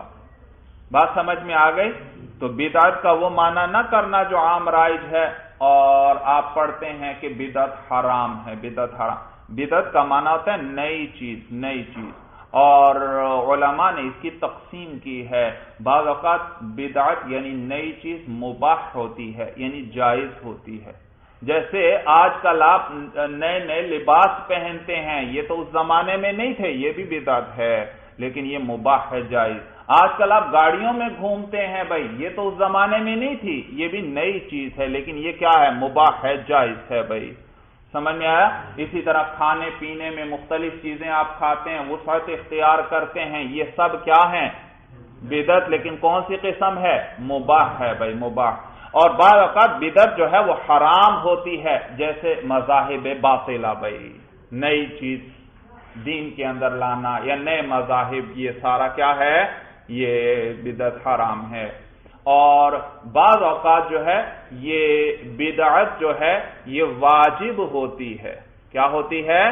بات سمجھ میں آ گئی؟ تو بدعت کا وہ معنی نہ کرنا جو عام رائج ہے، اور آپ پڑھتے ہیں کہ بدعت حرام ہے. بدعت حرام، بدعت کا معنی ہوتا ہے نئی چیز، نئی چیز. اور علماء نے اس کی تقسیم کی ہے. بعض اوقات بدعت یعنی نئی چیز مباح ہوتی ہے، یعنی جائز ہوتی ہے. جیسے آج کل آپ نئے نئے لباس پہنتے ہیں، یہ تو اس زمانے میں نہیں تھے، یہ بھی بدعت ہے، لیکن یہ مباح ہے، جائز. آج کل آپ گاڑیوں میں گھومتے ہیں، بھائی یہ تو اس زمانے میں نہیں تھی، یہ بھی نئی چیز ہے، لیکن یہ کیا ہے؟ مباح ہے، جائز ہے بھائی. سمجھ میں آیا؟ اسی طرح کھانے پینے میں مختلف چیزیں آپ کھاتے ہیں، وسعت اختیار کرتے ہیں، یہ سب کیا ہیں؟ بدعت. لیکن کون سی قسم ہے؟ مباح ہے بھائی، مباح. اور بعض اوقات بدعت جو ہے وہ حرام ہوتی ہے، جیسے مذاہب باطلہ بھائی، نئی چیز دین کے اندر لانا یا نئے مذاہب، یہ سارا کیا ہے؟ یہ بدعت حرام ہے. اور بعض اوقات جو ہے یہ بدعت جو ہے یہ واجب ہوتی ہے. کیا ہوتی ہے؟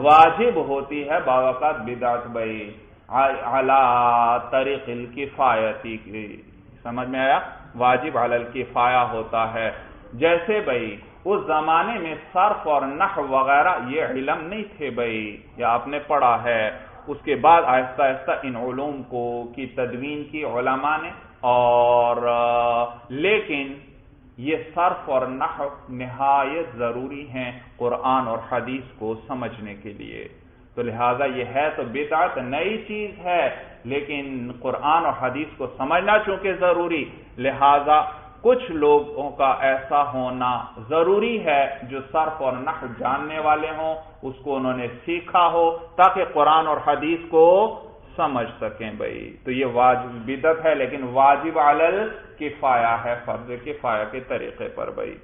واجب ہوتی ہے بعض اوقات بدعت بھائی، علی طریق الکفایتی کی. سمجھ میں آیا؟ واجب علی الکفایہ ہوتا ہے. جیسے بھائی اس زمانے میں صرف اور نحو وغیرہ یہ علم نہیں تھے بھائی، یا آپ نے پڑھا ہے. اس کے بعد آہستہ آہستہ ان علوم کی تدوین کی علماء نے، اور لیکن یہ صرف اور نحو نہایت ضروری ہیں قرآن اور حدیث کو سمجھنے کے لیے. تو لہٰذا یہ ہے تو بدعت نئی چیز ہے، لیکن قرآن اور حدیث کو سمجھنا چونکہ ضروری، لہٰذا کچھ لوگوں کا ایسا ہونا ضروری ہے جو صرف اور نحو جاننے والے ہوں، اس کو انہوں نے سیکھا ہو تاکہ قرآن اور حدیث کو سمجھ سکیں بھائی. تو یہ واجب بدعت ہے، لیکن واجب علی الکفایہ ہے، فرض کفایہ کے طریقے پر بھائی.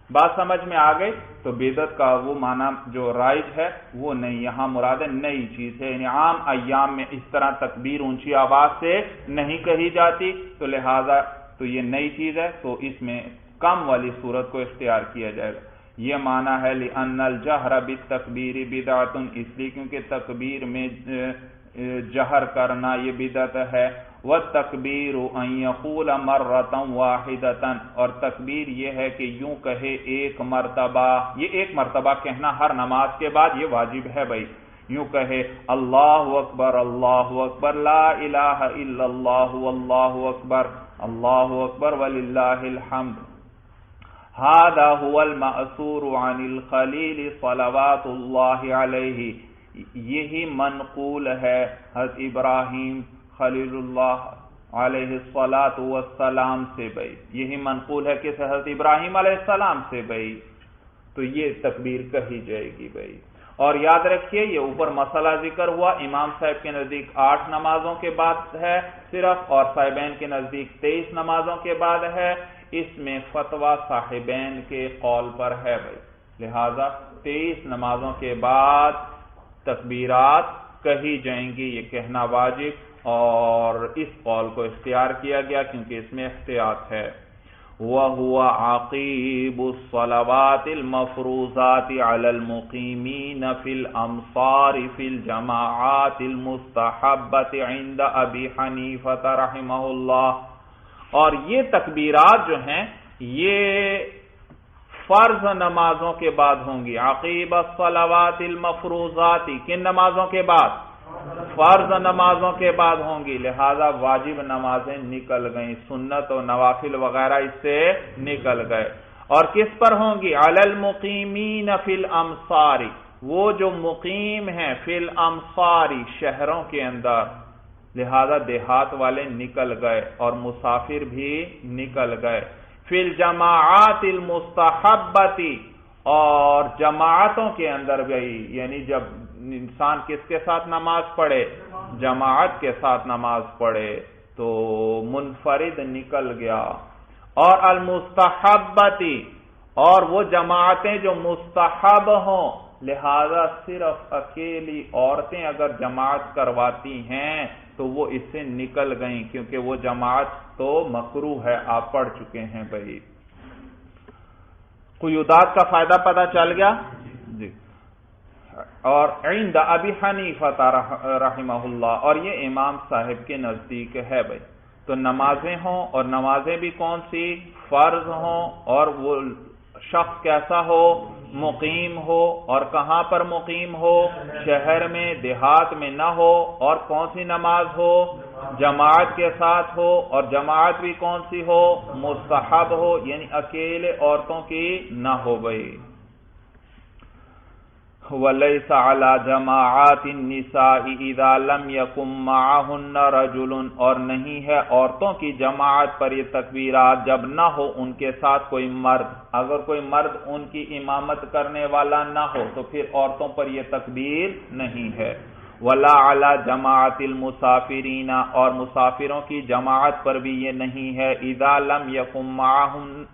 بات سمجھ میں آ گئی؟ تو بدعت کا وہ معنی جو رائج ہے وہ نہیں، یہاں مراد نئی چیز ہے، یعنی عام ایام میں اس طرح تکبیر اونچی آواز سے نہیں کہی جاتی، تو لہذا تو یہ نئی چیز ہے، تو اس میں کم والی صورت کو اختیار کیا جائے گا. یہ معنی ہے لِأَنَّ الْجَهْرَ بِالتَّكْبِيرِ بِدْعَةٌ، اس لیے کیونکہ تکبیر میں جہر کرنا یہ بدعت ہے. وَالتَّكْبِيرُ أَن يَقُولَ مَرَّةً وَاحِدَةً، اور تکبیر یہ ہے کہ یوں کہے ایک مرتبہ. یہ ایک مرتبہ کہنا ہر نماز کے بعد یہ واجب ہے بھائی. یوں کہے اللہ اکبر اللہ اکبر لا الہ الا اللہ واللہ اکبر اللہ اکبر وللہ الحمد ھذا هو المأثور عن الخلیل صلوات اللہ علیہ، یہی منقول ہے حضرت ابراہیم خلیل اللہ علیہ الصلاۃ والسلام سے بھائی، یہی منقول ہے کہ حضرت ابراہیم علیہ السلام سے بھائی، تو یہ تکبیر کہی جائے گی بھائی۔ اور یاد رکھیے یہ اوپر مسئلہ ذکر ہوا، امام صاحب کے نزدیک 8 نمازوں کے بعد ہے صرف، اور صاحبین کے نزدیک 23 نمازوں کے بعد ہے، اس میں فتویٰ صاحبین کے قول پر ہے بھائی، لہذا 23 نمازوں کے بعد تکبیرات کہی جائیں گی، یہ کہنا واجب، اور اس قول کو اختیار کیا گیا کیونکہ اس میں احتیاط ہے۔ وَهُوَ عَقِيبُ الصَّلَوَاتِ الْمَفْرُوضَاتِ عَلَى الْمُقِيمِينَ فِي الْأَمْصَارِ فِي الْجَمَاعَاتِ الْمُسْتَحَبَّةِ عِنْدَ أَبِي حَنِيفَةَ رحمہ اللہ، اور یہ تکبیرات جو ہیں یہ فرض نمازوں کے بعد ہوں گی۔ عقیب الصلوات المفروضات، کن نمازوں کے بعد؟ فرض نمازوں کے بعد ہوں گی، لہذا واجب نمازیں نکل گئیں، سنت و نوافل وغیرہ اس سے نکل گئے، اور کس پر ہوں گی؟ علی المقیمین فی الامصار، وہ جو مقیم ہیں فی الامصار شہروں کے اندر، لہذا دیہات والے نکل گئے اور مسافر بھی نکل گئے۔ فی الجماعات المستحبتی، اور جماعتوں کے اندر بھی، یعنی جب انسان کس کے ساتھ نماز پڑھے؟ جماعت کے ساتھ نماز پڑھے تو منفرد نکل گیا۔ اور المستحبتی، اور وہ جماعتیں جو مستحب ہوں، لہذا صرف اکیلی عورتیں اگر جماعت کرواتی ہیں تو وہ اس سے نکل گئیں، کیونکہ وہ جماعت تو مکروہ ہے، آپ پڑھ چکے ہیں بھائی۔ قیودات کا فائدہ پتہ چل گیا جی۔ اور عند ابی حنیفہ رحمہ اللہ، اور یہ امام صاحب کے نزدیک ہے بھائی، تو نمازیں ہوں، اور نمازیں بھی کون سی؟ فرض ہوں، اور وہ شخص کیسا ہو؟ مقیم ہو، اور کہاں پر مقیم ہو؟ شہر میں، دیہات میں نہ ہو، اور کون سی نماز ہو؟ جماعت کے ساتھ ہو، اور جماعت بھی کون سی ہو؟ مستحب ہو، یعنی اکیلے عورتوں کی نہ ہو بھائی۔ وَلَيْسَ عَلَى جَمَاعَاتِ النِّسَاءِ إِذَا لَمْ يَكُنْ مَعَهُنَّ رَجُلٌ، اور نہیں ہے عورتوں کی جماعت پر یہ تکبیرات جب نہ ہو ان کے ساتھ کوئی مرد، اگر کوئی مرد ان کی امامت کرنے والا نہ ہو تو پھر عورتوں پر یہ تکبیر نہیں ہے۔ وَلَا عَلَى جَمَاعَةِ الْمُسَافِرِينَ، اور مسافروں کی جماعت پر بھی یہ نہیں ہے، إِذَا لَمْ يَكُنْ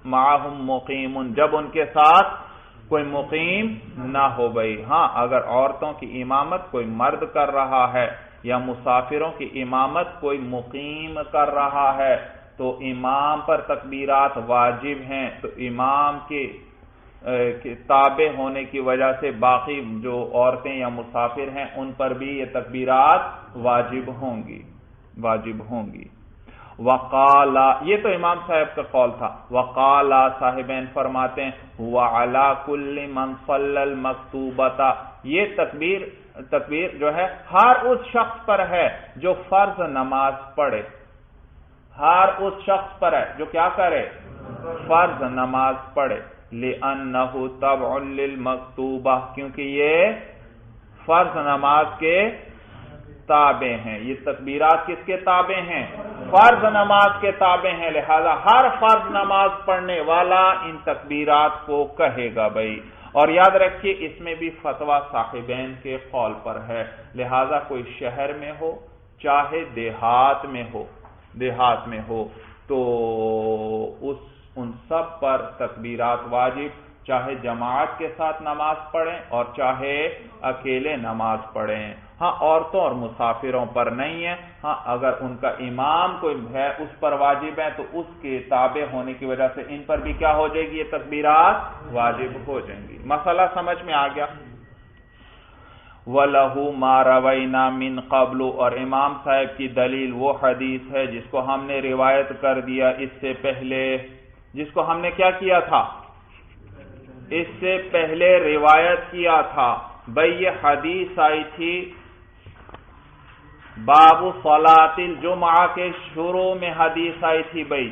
مَعَهُمْ مُقِيمٌ، جب ان کے ساتھ کوئی مقیم نہ ہو بھائی۔ ہاں اگر عورتوں کی امامت کوئی مرد کر رہا ہے یا مسافروں کی امامت کوئی مقیم کر رہا ہے تو امام پر تکبیرات واجب ہیں، تو امام کے تابع ہونے کی وجہ سے باقی جو عورتیں یا مسافر ہیں ان پر بھی یہ تکبیرات واجب ہوں گی۔ وقال، یہ تو امام صاحب کا قول تھا۔ وقال، صاحبین فرماتے ہیں هو علی کل من صلی المکتوبۃ، یہ تکبیر جو ہے ہر اس شخص پر ہے جو فرض نماز پڑھے، ہر اس شخص پر ہے جو کیا کرے؟ فرض نماز پڑھے۔ لأنہ تبع للمکتوبہ، کیونکہ یہ فرض نماز کے تابع ہیں، یہ تکبیرات کس کے تابع ہیں؟ فرض نماز کے تابع ہیں، لہذا ہر فرض نماز پڑھنے والا ان تکبیرات کو کہے گا بھائی۔ اور یاد رکھیے اس میں بھی فتویٰ صاحبین کے قول پر ہے، لہذا کوئی شہر میں ہو چاہے دیہات میں ہو تو ان سب پر تکبیرات واجب، چاہے جماعت کے ساتھ نماز پڑھیں اور چاہے اکیلے نماز پڑھیں۔ ہاں عورتوں اور مسافروں پر نہیں ہے، ہاں اگر ان کا امام کوئی ہے اس پر واجب ہے تو اس کے تابع ہونے کی وجہ سے ان پر بھی کیا ہو جائے گی؟ یہ تکبیرات واجب ہو جائیں گی۔ مسئلہ سمجھ میں آ گیا؟ وَلَهُ مَا رَوَيْنَا مِن قَبْلُ، اور امام صاحب کی دلیل وہ حدیث ہے جس کو ہم نے روایت کر دیا اس سے پہلے، جس کو ہم نے کیا کیا تھا؟ اس سے پہلے روایت کیا تھا بھئی۔ یہ حدیث آئی تھی باب صلاۃ الجمعہ کے شروع میں حدیث آئی تھی بھئی،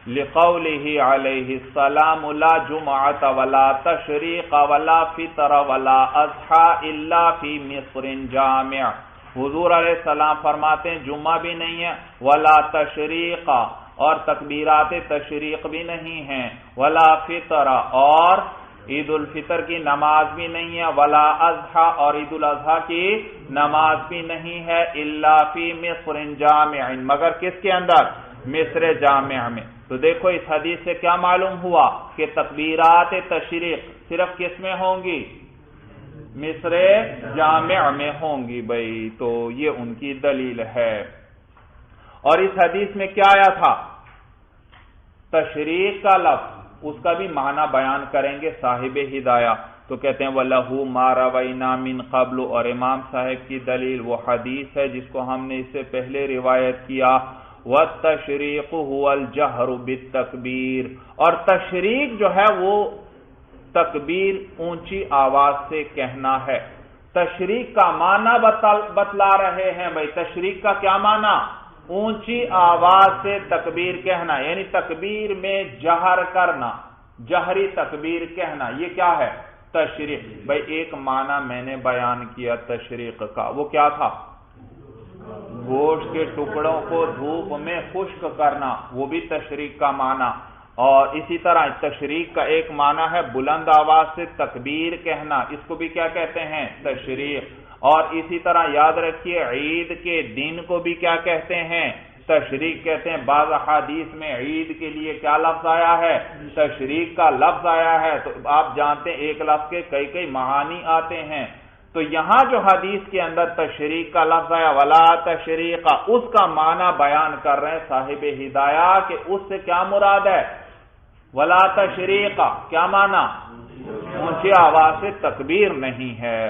لقوله علیہ السلام لا جمعۃ ولا تشریق ولا فطر ولا اضحى الا فی مصر جامع. حضور علیہ السلام فرماتے ہیں جمعہ بھی نہیں ہے، ولا تشریق اور تکبیرات تشریق بھی نہیں ہیں، ولا فطر اور عید الفطر کی نماز بھی نہیں ہے، ولا اضحیٰ اور عید الاضحیٰ کی نماز بھی نہیں ہے، الا فی مصر جامع مگر کس کے اندر؟ مصر جامع میں. تو دیکھو اس حدیث سے کیا معلوم ہوا کہ تکبیرات تشریق صرف کس میں ہوں گی؟ مصر جامع میں ہوں گی بھائی. تو یہ ان کی دلیل ہے. اور اس حدیث میں کیا آیا تھا؟ تشریق کا لفظ، اس کا بھی معنی بیان کریں گے صاحب ہدایہ. تو کہتے ہیں وَلَهُ مَا رَوَيْنَا مِن قَبْلُ، اور امام صاحب کی دلیل وہ حدیث ہے جس کو ہم نے اس سے پہلے روایت کیا. وَالتَّشْرِيقُ هُوَ الْجَهْرُ بِالتَّكْبِيرِ، اور تشریق جو ہے وہ تکبیر اونچی آواز سے کہنا ہے. تشریق کا معنی بتلا رہے ہیں بھائی. تشریق کا کیا معنی؟ اونچی آواز سے تکبیر کہنا، یعنی تکبیر میں جہر کرنا، جہری تکبیر کہنا. یہ کیا ہے؟ تشریق. بھائی ایک معنی میں نے بیان کیا تشریق کا، وہ کیا تھا؟ گوشت کے ٹکڑوں کو دھوپ میں خشک کرنا، وہ بھی تشریق کا معنی. اور اسی طرح تشریق کا ایک معنی ہے بلند آواز سے تکبیر کہنا، اس کو بھی کیا کہتے ہیں؟ تشریق. اور اسی طرح یاد رکھیے عید کے دن کو بھی کیا کہتے ہیں؟ تشریق کہتے ہیں. بعض احادیث میں عید کے لیے کیا لفظ آیا ہے؟ تشریق کا لفظ آیا ہے. تو آپ جانتے ہیں ایک لفظ کے کئی کئی معانی آتے ہیں. تو یہاں جو حدیث کے اندر تشریق کا لفظ آیا ولا تشریق، اس کا معنی بیان کر رہے ہیں صاحب ہدایہ کہ اس سے کیا مراد ہے؟ ولا تشریق کیا معنی؟ اونچی آواز سے تکبیر نہیں ہے.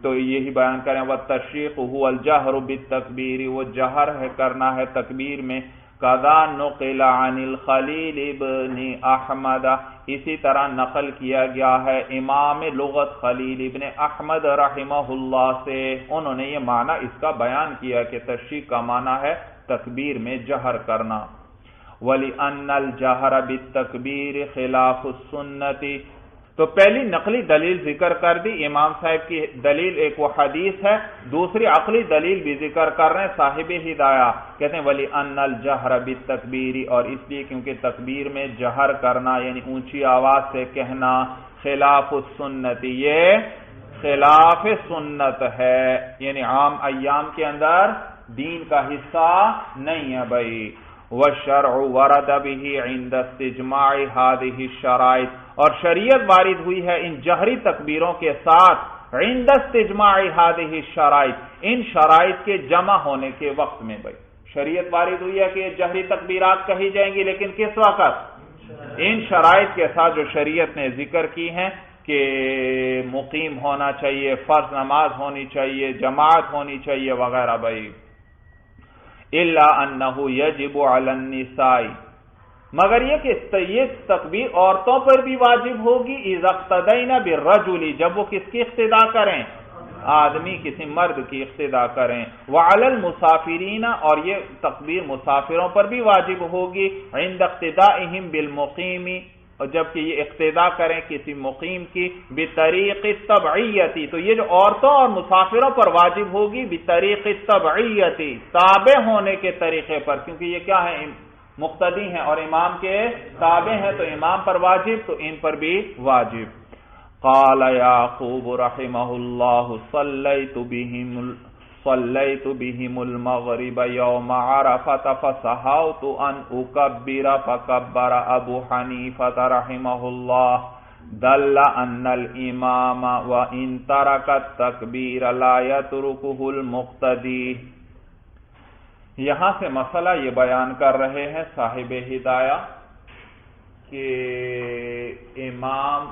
تو یہی بیان کریں وَالتَّشْرِيقُ هُوَ الْجَهْرُ بِالتَّكْبِيرِ، وہ جہر ہے کرنا ہے تکبیر میں. قَذَا نُقِلَ عَنِ الْخَلِيلِ ابْنِ احمد، اسی طرح نقل کیا گیا ہے امام لغت خلیل ابن احمد رحمہ اللہ سے، انہوں نے یہ معنی اس کا بیان کیا کہ تشریق کا معنی ہے تکبیر میں جہر کرنا. وَلِأَنَّ الْجَهْرَ بِالتَّكْبِيرِ خِلَافُ السُّنَّةِ. تو پہلی نقلی دلیل ذکر کر دی امام صاحب کی دلیل، ایک وہ حدیث ہے. دوسری عقلی دلیل بھی ذکر کر رہے ہیں صاحب ہدایہ، کہتے ہیں وَلِأَنَّ الْجَهْرَ بِالتَّكْبِيرِ، اور اس لیے کیونکہ تکبیر میں جہر کرنا یعنی اونچی آواز سے کہنا خلاف السنت، یہ خلاف سنت ہے، یعنی عام ایام کے اندر دین کا حصہ نہیں ہے بھائی. وَالشَّرْعُ وَرَدَ بِهِ عِنْدَ اسْتِجْمَاعِ هَذِهِ الشَّرَائِطِ، اور شریعت وارد ہوئی ہے ان جہری تکبیروں کے ساتھ عند استجماع هذه الشرائط، ان شرائط کے جمع ہونے کے وقت میں. بھائی شریعت وارد ہوئی ہے کہ جہری تکبیرات کہی جائیں گی، لیکن کس وقت؟ ان شرائط کے ساتھ جو شریعت نے ذکر کی ہیں کہ مقیم ہونا چاہیے، فرض نماز ہونی چاہیے، جماعت ہونی چاہیے وغیرہ. بھائی الا انه يجب على النساء، مگر یہ کہ یہ تکبیر عورتوں پر بھی واجب ہوگی اذا اقتدین بالرجل، جب وہ کس کی اقتدا کریں؟ آدمی کسی مرد کی اقتدا کریں. وعلی المسافرین، اور یہ تکبیر مسافروں پر بھی واجب ہوگی عند اقتدائهم بالمقیم، اور جبکہ یہ اقتدا کریں کسی مقیم کی بطریق التبعیتی. تو یہ جو عورتوں اور مسافروں پر واجب ہوگی بطریق التبعیتی، تابع ہونے کے طریقے پر، کیونکہ یہ کیا ہے؟ مقتدی ہیں اور امام کے تابع ہیں، تو امام پر واجب تو ان پر بھی واجب. قال یعقوب رحمہ اللہ صلیت بهم المغرب یوم عرفۃ فسہوت ان اکبر فکبر ابو حنیفۃ رحمہ اللہ دل ان الامام وان ترک التکبیر لا یترکہ المقتدی. یہاں سے مسئلہ یہ بیان کر رہے ہیں صاحب ہدایہ کہ امام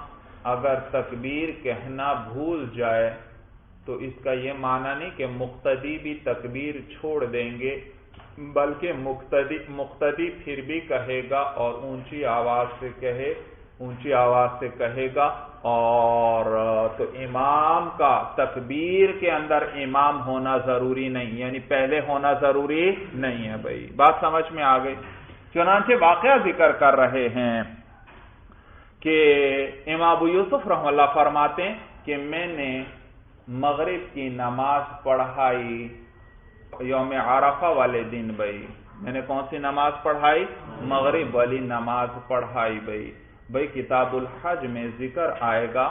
اگر تکبیر کہنا بھول جائے تو اس کا یہ معنی نہیں کہ مقتدی بھی تکبیر چھوڑ دیں گے، بلکہ مقتدی پھر بھی کہے گا اور اونچی آواز سے کہے گا. اور تو امام کا تکبیر کے اندر امام ہونا ضروری نہیں، یعنی پہلے ہونا ضروری نہیں ہے. بھائی بات سمجھ میں آ گئی. چنانچہ واقعہ ذکر کر رہے ہیں کہ امام ابو یوسف رحمہ اللہ فرماتے ہیں کہ میں نے مغرب کی نماز پڑھائی یوم عرفہ والے دن بھائی. میں نے کون سی نماز پڑھائی؟ مغرب والی نماز پڑھائی بھائی کتاب الحج میں ذکر آئے گا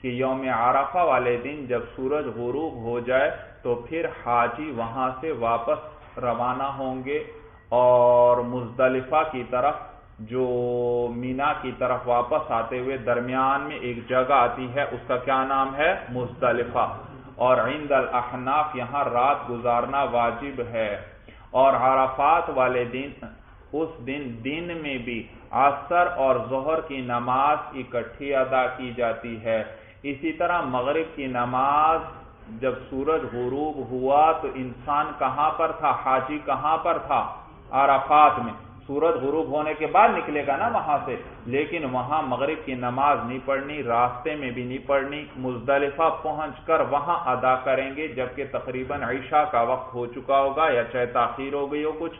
کہ یوم عرفہ والے دن جب سورج غروب ہو جائے تو پھر حاجی وہاں سے واپس روانہ ہوں گے اور مزدلفہ کی طرف جو مینا کی طرف واپس آتے ہوئے درمیان میں ایک جگہ آتی ہے، اس کا کیا نام ہے؟ مزدلفہ. اور عند الاحناف یہاں رات گزارنا واجب ہے. اور عرفات والے دن اس دن میں بھی عصر اور ظہر کی نماز اکٹھی ادا کی جاتی ہے. اسی طرح مغرب کی نماز جب سورج غروب ہوا تو انسان کہاں پر تھا؟ حاجی کہاں پر تھا؟ عرفات میں. سورج غروب ہونے کے بعد نکلے گا نا وہاں سے، لیکن وہاں مغرب کی نماز نہیں پڑھنی، راستے میں بھی نہیں پڑھنی، مزدلفہ پہنچ کر وہاں ادا کریں گے جبکہ تقریباً عشاء کا وقت ہو چکا ہوگا یا چاہے تاخیر ہو گئی ہو کچھ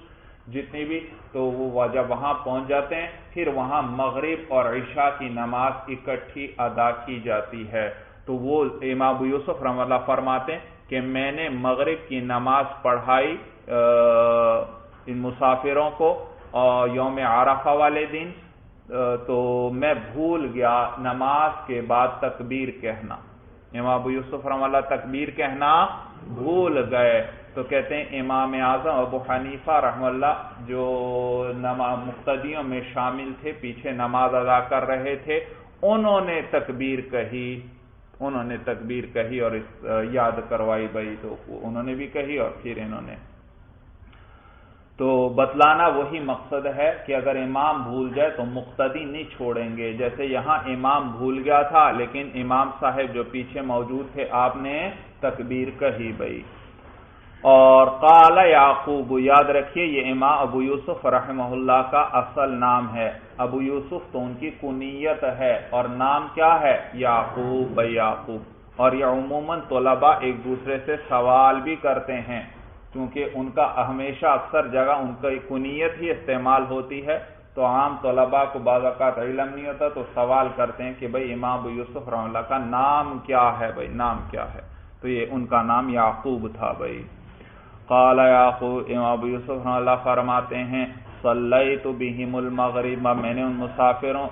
جتنی بھی، تو وہ جب وہاں پہنچ جاتے ہیں پھر وہاں مغرب اور عشاء کی نماز اکٹھی ادا کی جاتی ہے. تو وہ امام ابو یوسف رحمہ اللہ فرماتے ہیں کہ میں نے مغرب کی نماز پڑھائی ان مسافروں کو اور یوم عرفہ والے دن، تو میں بھول گیا نماز کے بعد تکبیر کہنا. امام ابو یوسف رحمہ اللہ تکبیر کہنا بھول گئے. تو کہتے ہیں امام اعظم ابو حنیفہ رحمہ اللہ جو مقتدیوں میں شامل تھے، پیچھے نماز ادا کر رہے تھے، انہوں نے تکبیر کہی اور یاد کروائی بھائی. تو انہوں نے بھی کہی اور پھر انہوں نے. تو بتلانا وہی مقصد ہے کہ اگر امام بھول جائے تو مقتدی نہیں چھوڑیں گے. جیسے یہاں امام بھول گیا تھا لیکن امام صاحب جو پیچھے موجود تھے آپ نے تکبیر کہی بھائی. اور قال یعقوب، یاد رکھیے یہ امام ابو یوسف رحمہ اللہ کا اصل نام ہے. ابو یوسف تو ان کی کنیت ہے اور نام کیا ہے؟ یعقوب بھائی یعقوب. اور یہ عموماً طلباء ایک دوسرے سے سوال بھی کرتے ہیں کیونکہ ان کا ہمیشہ اکثر جگہ ان کا کنیت ہی استعمال ہوتی ہے، تو عام طلباء کو بعض اوقات علم نہیں ہوتا تو سوال کرتے ہیں کہ بھائی امام ابو یوسف رحمہ اللہ کا نام کیا ہے بھائی، نام کیا ہے؟ تو یہ ان کا نام یعقوب تھا بھائی. قال یعقوب، امام ابو یوسف رحمہ اللہ فرماتے ہیں صلیت بہم المغرب، میں نے ان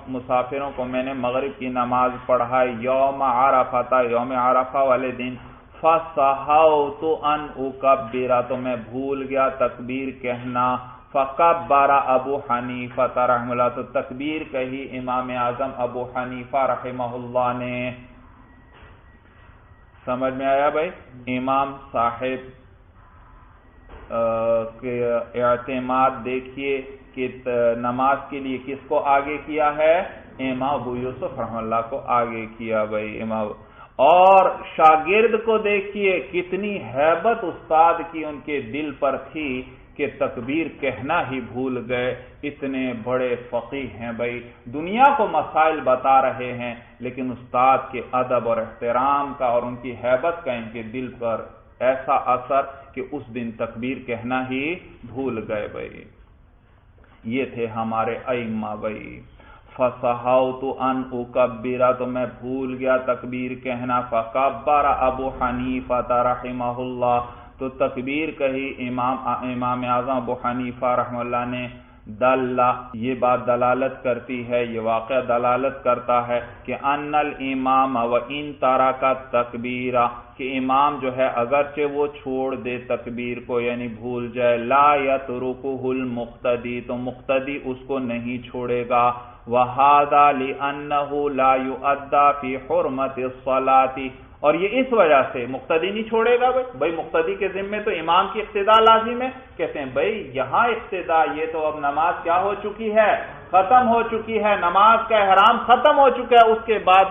مسافروں کو میں نے مغرب کی نماز پڑھائی یوم عرفہ، یوم عرفہ والے دن. فَصَحَوْتُ أَنْ أُكَبِّرَ، تو میں بھول گیا تکبیر کہنا. فَكَبَّرَ ابو حنیفہ رحمہ اللہ، تو تکبیر کہی امام اعظم ابو حنیفہ رحمہ اللہ نے. سمجھ میں آیا بھائی؟ امام صاحب کے اعتماد دیکھیے کہ نماز کے لیے کس کو آگے کیا ہے؟ امام ابو یوسف رحمہ اللہ کو آگے کیا بھائی امام. اور شاگرد کو دیکھیے کتنی ہیبت استاد کی ان کے دل پر تھی کہ تکبیر کہنا ہی بھول گئے. اتنے بڑے فقیہ ہیں بھائی، دنیا کو مسائل بتا رہے ہیں لیکن استاد کے ادب اور احترام کا اور ان کی ہیبت کا ان کے دل پر ایسا اثر کہ اس دن تکبیر کہنا ہی بھول گئے بھائی. یہ تھے ہمارے ائمہ بھائی. فَصَحَوْتُ أَنْ أُكَبِّرَ، تو میں بھول گیا تکبیر کہنا. فَكَبَّرَ ابو حنیفہ رحمہ اللہ، تو تکبیر کہی امام اعظم ابو حنیفہ رحمہ اللہ نے. دل، یہ بات دلالت کرتی ہے، یہ واقعہ دلالت کرتا ہے کہ ان الامام وان ترک التکبیر، کہ امام جو ہے اگرچہ وہ چھوڑ دے تکبیر کو یعنی بھول جائے، لا یترکہ المقتدی، تو مقتدی اس کو نہیں چھوڑے گا. وَهَذَا لِأَنَّهُ لَا يُؤَدَّى فِي حُرْمَةِ الصَّلَاةِ، اور یہ اس وجہ سے مقتدی نہیں چھوڑے گا بھائی مقتدی کے ذمے تو امام کی اقتداء لازم ہے. کہتے ہیں بھائی یہاں اقتداء، یہ تو اب نماز کیا ہو چکی ہے؟ ختم ہو چکی ہے، نماز کا احرام ختم ہو چکا ہے، اس کے بعد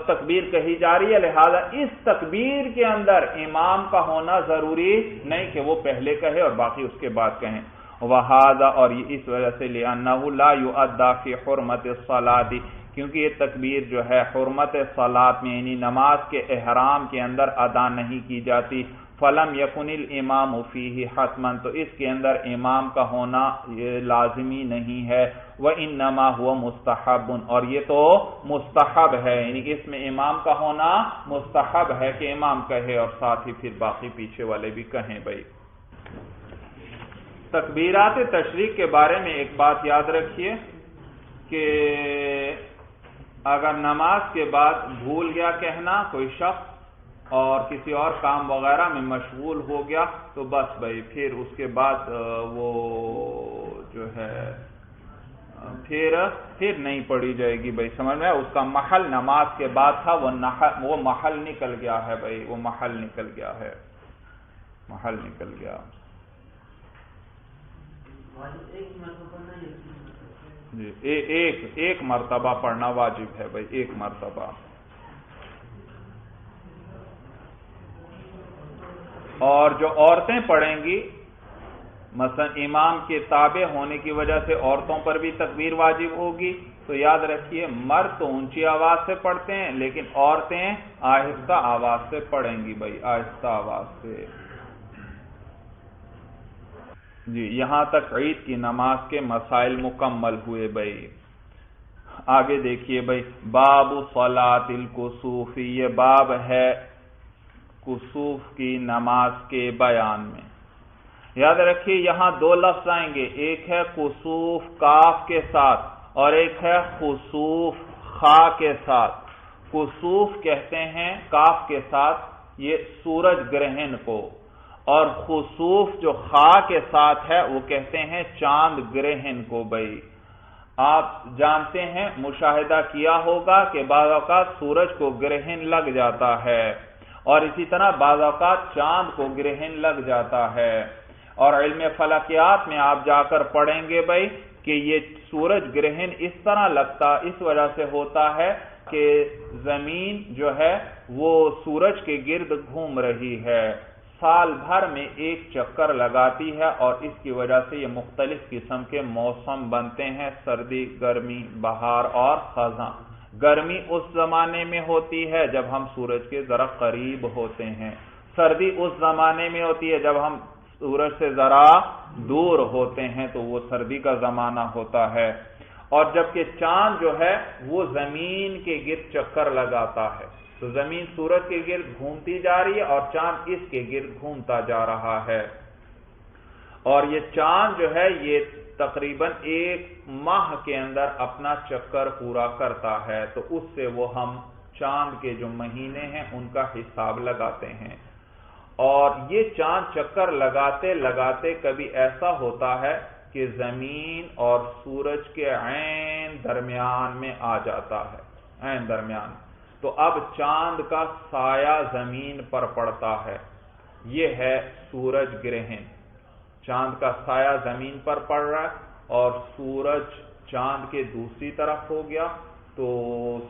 تکبیر کہی جا رہی ہے. لہذا اس تکبیر کے اندر امام کا ہونا ضروری نہیں کہ وہ پہلے کہے اور باقی اس کے بعد کہیں. وَهَذَا، اور یہ اس وجہ سے لِأَنَّهُ لَا يُؤَدَّى فِي حُرْمَةِ الصَّلَاةِ، کیونکہ یہ تکبیر جو ہے حرمت صلاۃ میں یعنی نماز کے احرام کے اندر ادا نہیں کی جاتی. فلم یکن الامام فیہ حتما، تو اس کے اندر امام کا ہونا یہ لازمی نہیں ہے، وانما هو مستحب، اور یہ تو مستحب ہے، یعنی اس میں امام کا ہونا مستحب ہے کہ امام کہے اور ساتھ ہی پھر باقی پیچھے والے بھی کہیں بھائی۔ تکبیرات تشریق کے بارے میں ایک بات یاد رکھیے کہ اگر نماز کے بعد بھول گیا کہنا کوئی شخص اور کسی اور کام وغیرہ میں مشغول ہو گیا تو بس بھائی پھر اس کے بعد وہ جو ہے پھر نہیں پڑھی جائے گی بھائی، سمجھ میں؟ اس کا محل نماز کے بعد تھا، وہ محل نکل گیا ہے بھائی، وہ محل نکل گیا ہے، محل نکل گیا۔ جی ایک مرتبہ پڑھنا واجب ہے بھائی، ایک مرتبہ۔ اور جو عورتیں پڑھیں گی مثلا امام کے تابع ہونے کی وجہ سے عورتوں پر بھی تکبیر واجب ہوگی، تو یاد رکھیے مرد تو اونچی آواز سے پڑھتے ہیں لیکن عورتیں آہستہ آواز سے پڑھیں گی بھائی، آہستہ آواز سے۔ جی یہاں تک عید کی نماز کے مسائل مکمل ہوئے بھائی۔ آگے دیکھیے بھائی، باب صلاۃ الکسوف، یہ باب ہے کسوف کی نماز کے بیان میں۔ یاد رکھیے یہاں دو لفظ آئیں گے، ایک ہے کسوف کاف کے ساتھ اور ایک ہے خسوف خا کے ساتھ۔ کسوف کہتے ہیں کاف کے ساتھ یہ سورج گرہن کو، اور خسوف جو خا کے ساتھ ہے وہ کہتے ہیں چاند گرہن کو بھائی۔ آپ جانتے ہیں، مشاہدہ کیا ہوگا کہ بعض اوقات سورج کو گرہن لگ جاتا ہے اور اسی طرح بعض اوقات چاند کو گرہن لگ جاتا ہے، اور علم فلکیات میں آپ جا کر پڑھیں گے بھائی کہ یہ سورج گرہن اس طرح لگتا اس وجہ سے ہوتا ہے کہ زمین جو ہے وہ سورج کے گرد گھوم رہی ہے، سال بھر میں ایک چکر لگاتی ہے، اور اس کی وجہ سے یہ مختلف قسم کے موسم بنتے ہیں، سردی، گرمی، بہار اور خزاں۔ گرمی اس زمانے میں ہوتی ہے جب ہم سورج کے ذرا قریب ہوتے ہیں، سردی اس زمانے میں ہوتی ہے جب ہم سورج سے ذرا دور ہوتے ہیں، تو وہ سردی کا زمانہ ہوتا ہے۔ اور جبکہ چاند جو ہے وہ زمین کے گرد چکر لگاتا ہے، تو زمین سورج کے گرد گھومتی جا رہی ہے اور چاند اس کے گرد گھومتا جا رہا ہے، اور یہ چاند جو ہے یہ تقریباً ایک ماہ کے اندر اپنا چکر پورا کرتا ہے، تو اس سے وہ ہم چاند کے جو مہینے ہیں ان کا حساب لگاتے ہیں۔ اور یہ چاند چکر لگاتے لگاتے کبھی ایسا ہوتا ہے کہ زمین اور سورج کے عین درمیان میں آ جاتا ہے، عین درمیان، تو اب چاند کا سایہ زمین پر پڑتا ہے، یہ ہے سورج گرہن۔ چاند کا سایہ زمین پر پڑ رہا ہے اور سورج چاند کے دوسری طرف ہو گیا، تو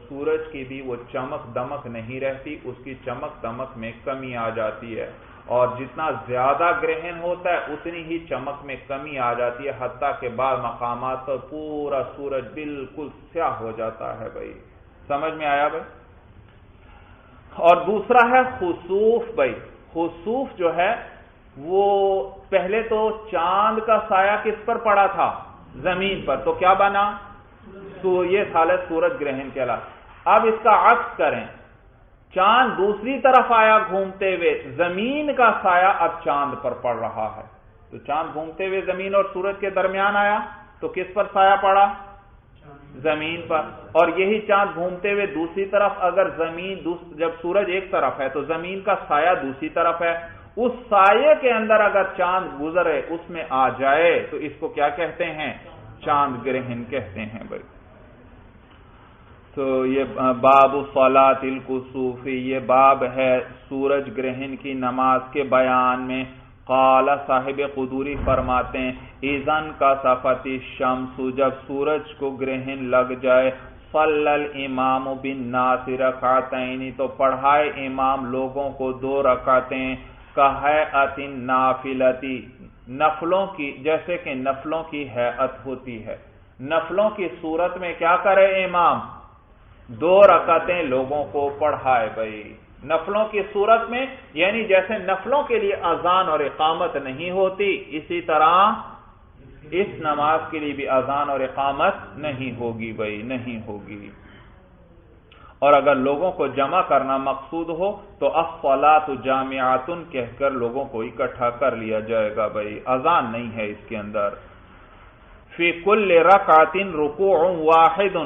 سورج کی بھی وہ چمک دمک نہیں رہتی، اس کی چمک دمک میں کمی آ جاتی ہے، اور جتنا زیادہ گرہن ہوتا ہے اتنی ہی چمک میں کمی آ جاتی ہے، حتیٰ کہ بعض مقامات پر پورا سورج بالکل سیاہ ہو جاتا ہے بھائی۔ سمجھ میں آیا بھائی؟ اور دوسرا ہے خسوف بھائی۔ خسوف جو ہے وہ پہلے تو چاند کا سایہ کس پر پڑا تھا؟ زمین پر، تو کیا بنا؟ تو یہ حالت سورج گرہن کہلاتا۔ اب اس کا عکس کریں، چاند دوسری طرف آیا گھومتے ہوئے، زمین کا سایہ اب چاند پر پڑ رہا ہے، تو چاند گھومتے ہوئے زمین اور سورج کے درمیان آیا تو کس پر سایہ پڑا؟ زمین پر۔ اور یہی چاند گھومتے ہوئے دوسری طرف، اگر جب سورج ایک طرف ہے تو زمین کا سایہ دوسری طرف ہے، اس سایے کے اندر اگر چاند گزرے اس میں آ جائے تو اس کو کیا کہتے ہیں؟ چاند گرہن کہتے ہیں بھائی۔ تو یہ باب صلاۃ الکسوف، یہ باب ہے سورج گرہن کی نماز کے بیان میں۔ قال صاحب قدوری فرماتے ہیں، اذن کسفت الشمس، جب سورج کو گرہن لگ جائے، صلی الامام بالناس رکعتین، تو پڑھائے امام لوگوں کو 2 رکعتیں، کہیئۃ النافلۃ، نفلوں کی، جیسے کہ نفلوں کی ہیئت ہوتی ہے، نفلوں کی صورت میں کیا کرے امام؟ 2 رکعتیں لوگوں کو پڑھائے بھائی، نفلوں کی صورت میں یعنی جیسے نفلوں کے لیے اذان اور اقامت نہیں ہوتی، اسی طرح اس نماز کے لیے بھی اذان اور اقامت نہیں ہوگی بھائی، نہیں ہوگی۔ اور اگر لوگوں کو جمع کرنا مقصود ہو تو الصلاۃ جامعۃ کہہ کر لوگوں کو اکٹھا کر لیا جائے گا بھائی، اذان نہیں ہے اس کے اندر۔ فی کل رکعۃ رکوع واحد،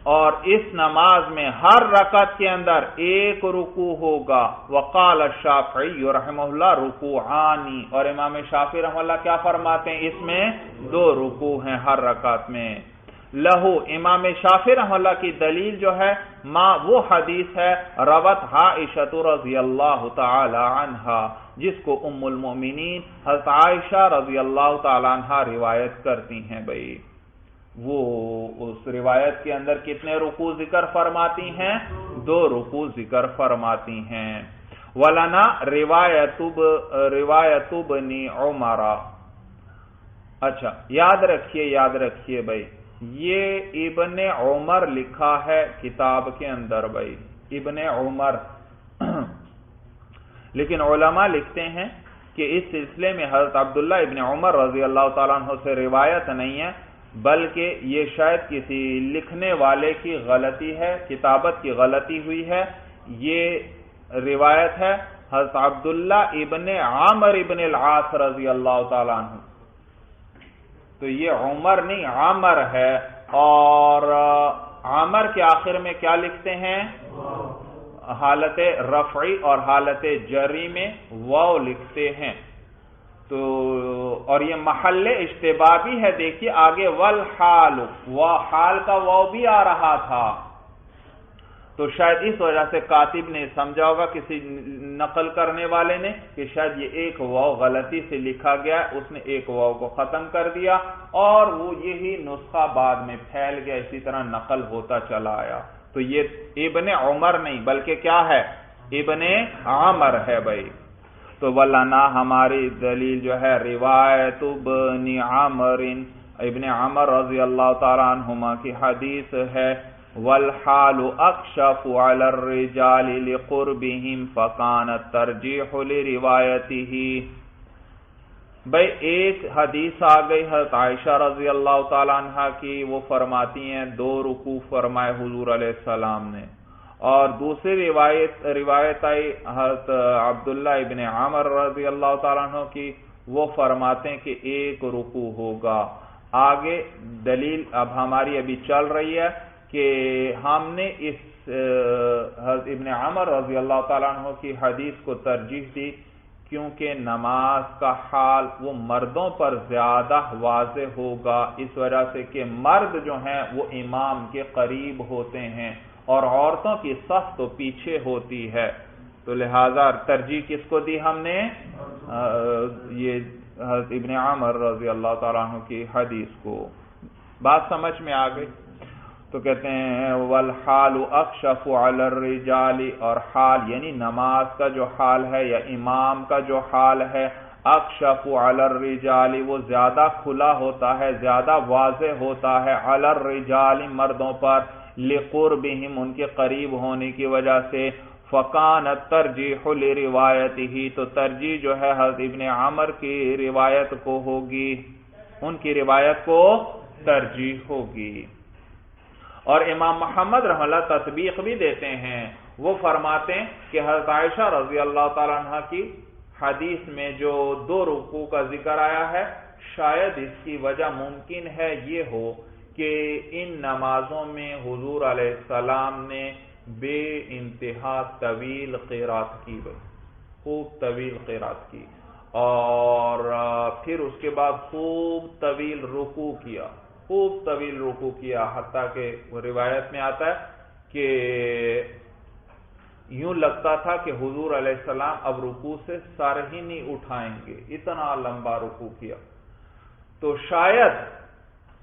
اور اس نماز میں ہر رکعت کے اندر ایک رکوع ہوگا۔ وقال الشافعی رحمہ اللہ رکوعان، اور امام شافعی رحمہ اللہ کیا فرماتے ہیں، اس میں 2 رکوع ہیں ہر رکعت میں۔ لہو، امام شافعی رحمہ اللہ کی دلیل جو ہے وہ حدیث ہے روت عائشہ رضی اللہ تعالی عنہا، جس کو ام المؤمنین حضرت عائشہ رضی اللہ تعالی عنہا روایت کرتی ہیں بھائی۔ وہ اس روایت کے اندر کتنے رکوع ذکر فرماتی ہیں؟ 2 رکوع ذکر فرماتی ہیں۔ ولنا روایت ابن عمر، اچھا یاد رکھیے بھائی، یہ ابن عمر لکھا ہے کتاب کے اندر بھائی، ابن عمر، لیکن علماء لکھتے ہیں کہ اس سلسلے میں حضرت عبداللہ ابن عمر رضی اللہ تعالیٰ عنہ سے روایت نہیں ہے، بلکہ یہ شاید کسی لکھنے والے کی غلطی ہے، کتابت کی غلطی ہوئی ہے۔ یہ روایت ہے حضرت عبداللہ ابن عامر ابن العاص رضی اللہ تعالیٰ عنہ، تو یہ عمر نہیں عامر ہے، اور عامر کے آخر میں کیا لکھتے ہیں؟ حالت رفعی اور حالت جری میں واو لکھتے ہیں، تو اور یہ محل اشتباہ بھی ہے، دیکھیے آگے والحال، حال کا واو بھی آ رہا تھا، تو شاید اس وجہ سے کاتب نے سمجھا ہوگا، کسی نقل کرنے والے نے، کہ شاید یہ ایک واو غلطی سے لکھا گیا، اس نے ایک واو کو ختم کر دیا، اور وہ یہی نسخہ بعد میں پھیل گیا، اسی طرح نقل ہوتا چلا آیا۔ تو یہ ابن عمر نہیں بلکہ کیا ہے؟ ابن عامر ہے بھائی۔ تو ولنا، ہماری دلیل جو ہے روایت ابن عامر، ابن عمر رضی اللہ تعالیٰ عنہما کی حدیث ہے، والحال اکشف علی الرجال لقربهم فکان الترجیح لروایته۔ بھئی ایک حدیث آ گئی حضرت عائشہ رضی اللہ تعالیٰ عنہ کی، وہ فرماتی ہیں 2 رکوع فرمائے حضور علیہ السلام نے، اور دوسری روایت آئی حضرت عبداللہ ابن عامر رضی اللہ تعالیٰ عنہ کی، وہ فرماتے ہیں کہ 1 رکوع ہوگا۔ آگے دلیل اب ہماری ابھی چل رہی ہے کہ ہم نے اس حضرت ابن عمر رضی اللہ تعالیٰ عنہ کی حدیث کو ترجیح دی، کیونکہ نماز کا حال وہ مردوں پر زیادہ واضح ہوگا، اس وجہ سے کہ مرد جو ہیں وہ امام کے قریب ہوتے ہیں اور عورتوں کی صف تو پیچھے ہوتی ہے، تو لہذا ترجیح کس کو دی ہم نے؟ یہ حضرت ابن عمر رضی اللہ تعالیٰ عنہ کی حدیث کو۔ بات سمجھ میں آ گئی؟ تو کہتے ہیں والحال اکشف علی الرجال، اور حال یعنی نماز کا جو حال ہے یا امام کا جو حال ہے، اکشف علی الرجال وہ زیادہ کھلا ہوتا ہے، زیادہ واضح ہوتا ہے، علی الرجال مردوں پر، لقربہم ان کے قریب ہونے کی وجہ سے، فکان الترجیح لروایتہ تو ترجیح جو ہے حضرت ابن عمر کی روایت کو ہوگی، ان کی روایت کو ترجیح ہوگی۔ اور امام محمد رحمہ اللہ تطبیق بھی دیتے ہیں، وہ فرماتے ہیں کہ حضرت عائشہ رضی اللہ تعالیٰ عنہ کی حدیث میں جو 2 رکوع کا ذکر آیا ہے، شاید اس کی وجہ ممکن ہے یہ ہو کہ ان نمازوں میں حضور علیہ السلام نے بے انتہا طویل قرات کی، خوب طویل قرات کی، اور پھر اس کے بعد خوب طویل رکوع کیا، خوب طویل رکوع کیا، حتیٰ کہ روایت میں آتا ہے کہ یوں لگتا تھا کہ حضور علیہ السلام اب رکوع سے سر ہی نہیں اٹھائیں گے، اتنا لمبا رکوع کیا۔ تو شاید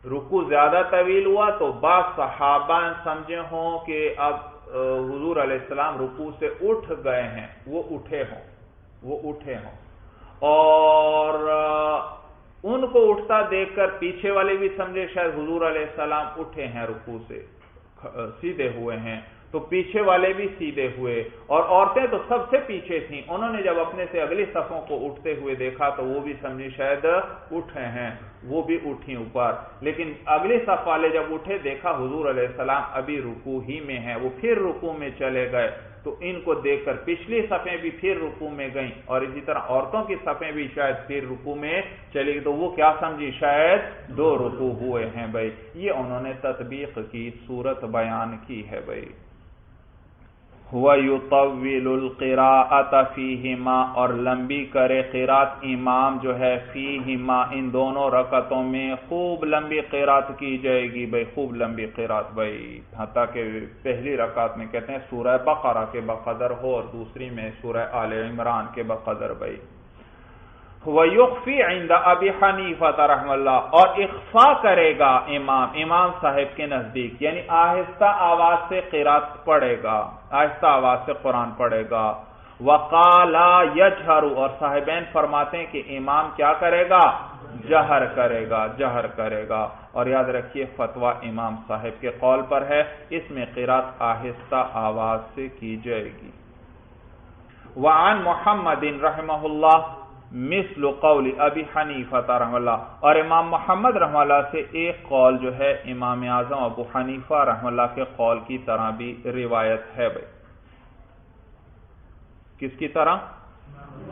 رکوع زیادہ طویل ہوا تو بعض صحابہ سمجھے ہوں کہ اب حضور علیہ السلام رکوع سے اٹھ گئے ہیں، وہ اٹھے ہوں، اور ان کو اٹھتا دیکھ کر پیچھے والے بھی سمجھے شاید حضور علیہ السلام اٹھے ہیں رکوع سے، سیدھے ہوئے ہیں، تو پیچھے والے بھی سیدھے ہوئے، اور عورتیں تو سب سے پیچھے تھیں، انہوں نے جب اپنے سے اگلی صفوں کو اٹھتے ہوئے دیکھا تو وہ بھی سمجھی شاید اٹھے ہیں، وہ بھی اٹھی اوپر، لیکن اگلی صف والے جب اٹھے دیکھا حضور علیہ السلام ابھی رکوع ہی میں ہیں، وہ پھر رکوع میں چلے گئے، تو ان کو دیکھ کر پچھلی صفیں بھی پھر رکوع میں گئیں، اور اسی طرح عورتوں کی صفیں بھی شاید پھر رکوع میں چلی گئی، تو وہ کیا سمجھی شاید 2 رکوع ہوئے ہیں بھائی، یہ انہوں نے تطبیق کی صورت بیان کی ہے بھائی۔ وَيُطَوِّلُ الْقِرَاءَةَ فِيهِمَا، اور لمبی کرے قرات امام جو ہے فیہما ان دونوں رکعتوں میں، خوب لمبی قرات کی جائے گی بھائی، خوب لمبی قرات بھائی، حتیٰ کہ پہلی رکعت میں کہتے ہیں سورہ بقرہ کے بقدر ہو اور دوسری میں سورہ آل عمران کے بقدر بھائی۔ وَيُخْفِي عِنْدَ أَبِي حَنِيفَةَ رحمہ اللہ، اور اخفا کرے گا امام صاحب کے نزدیک، یعنی آہستہ آواز سے قرات پڑھے گا، آہستہ آواز سے قرآن پڑھے گا۔ وَقَالَا يَجْهَرُ، اور صاحبین فرماتے ہیں کہ امام کیا کرے گا؟ جہر کرے گا، جہر کرے گا، اور یاد رکھیے فتویٰ امام صاحب کے قول پر ہے، اس میں قرات آہستہ آواز سے کی جائے گی۔ وعن محمد رحمہ اللہ مثل قول ابی حنیفہ رحمہ اللہ، اور امام محمد رحمہ اللہ سے ایک قول جو ہے امام اعظم ابو حنیفہ رحمہ اللہ کے قول کی طرح بھی روایت ہے بھائی۔ کس کی طرح؟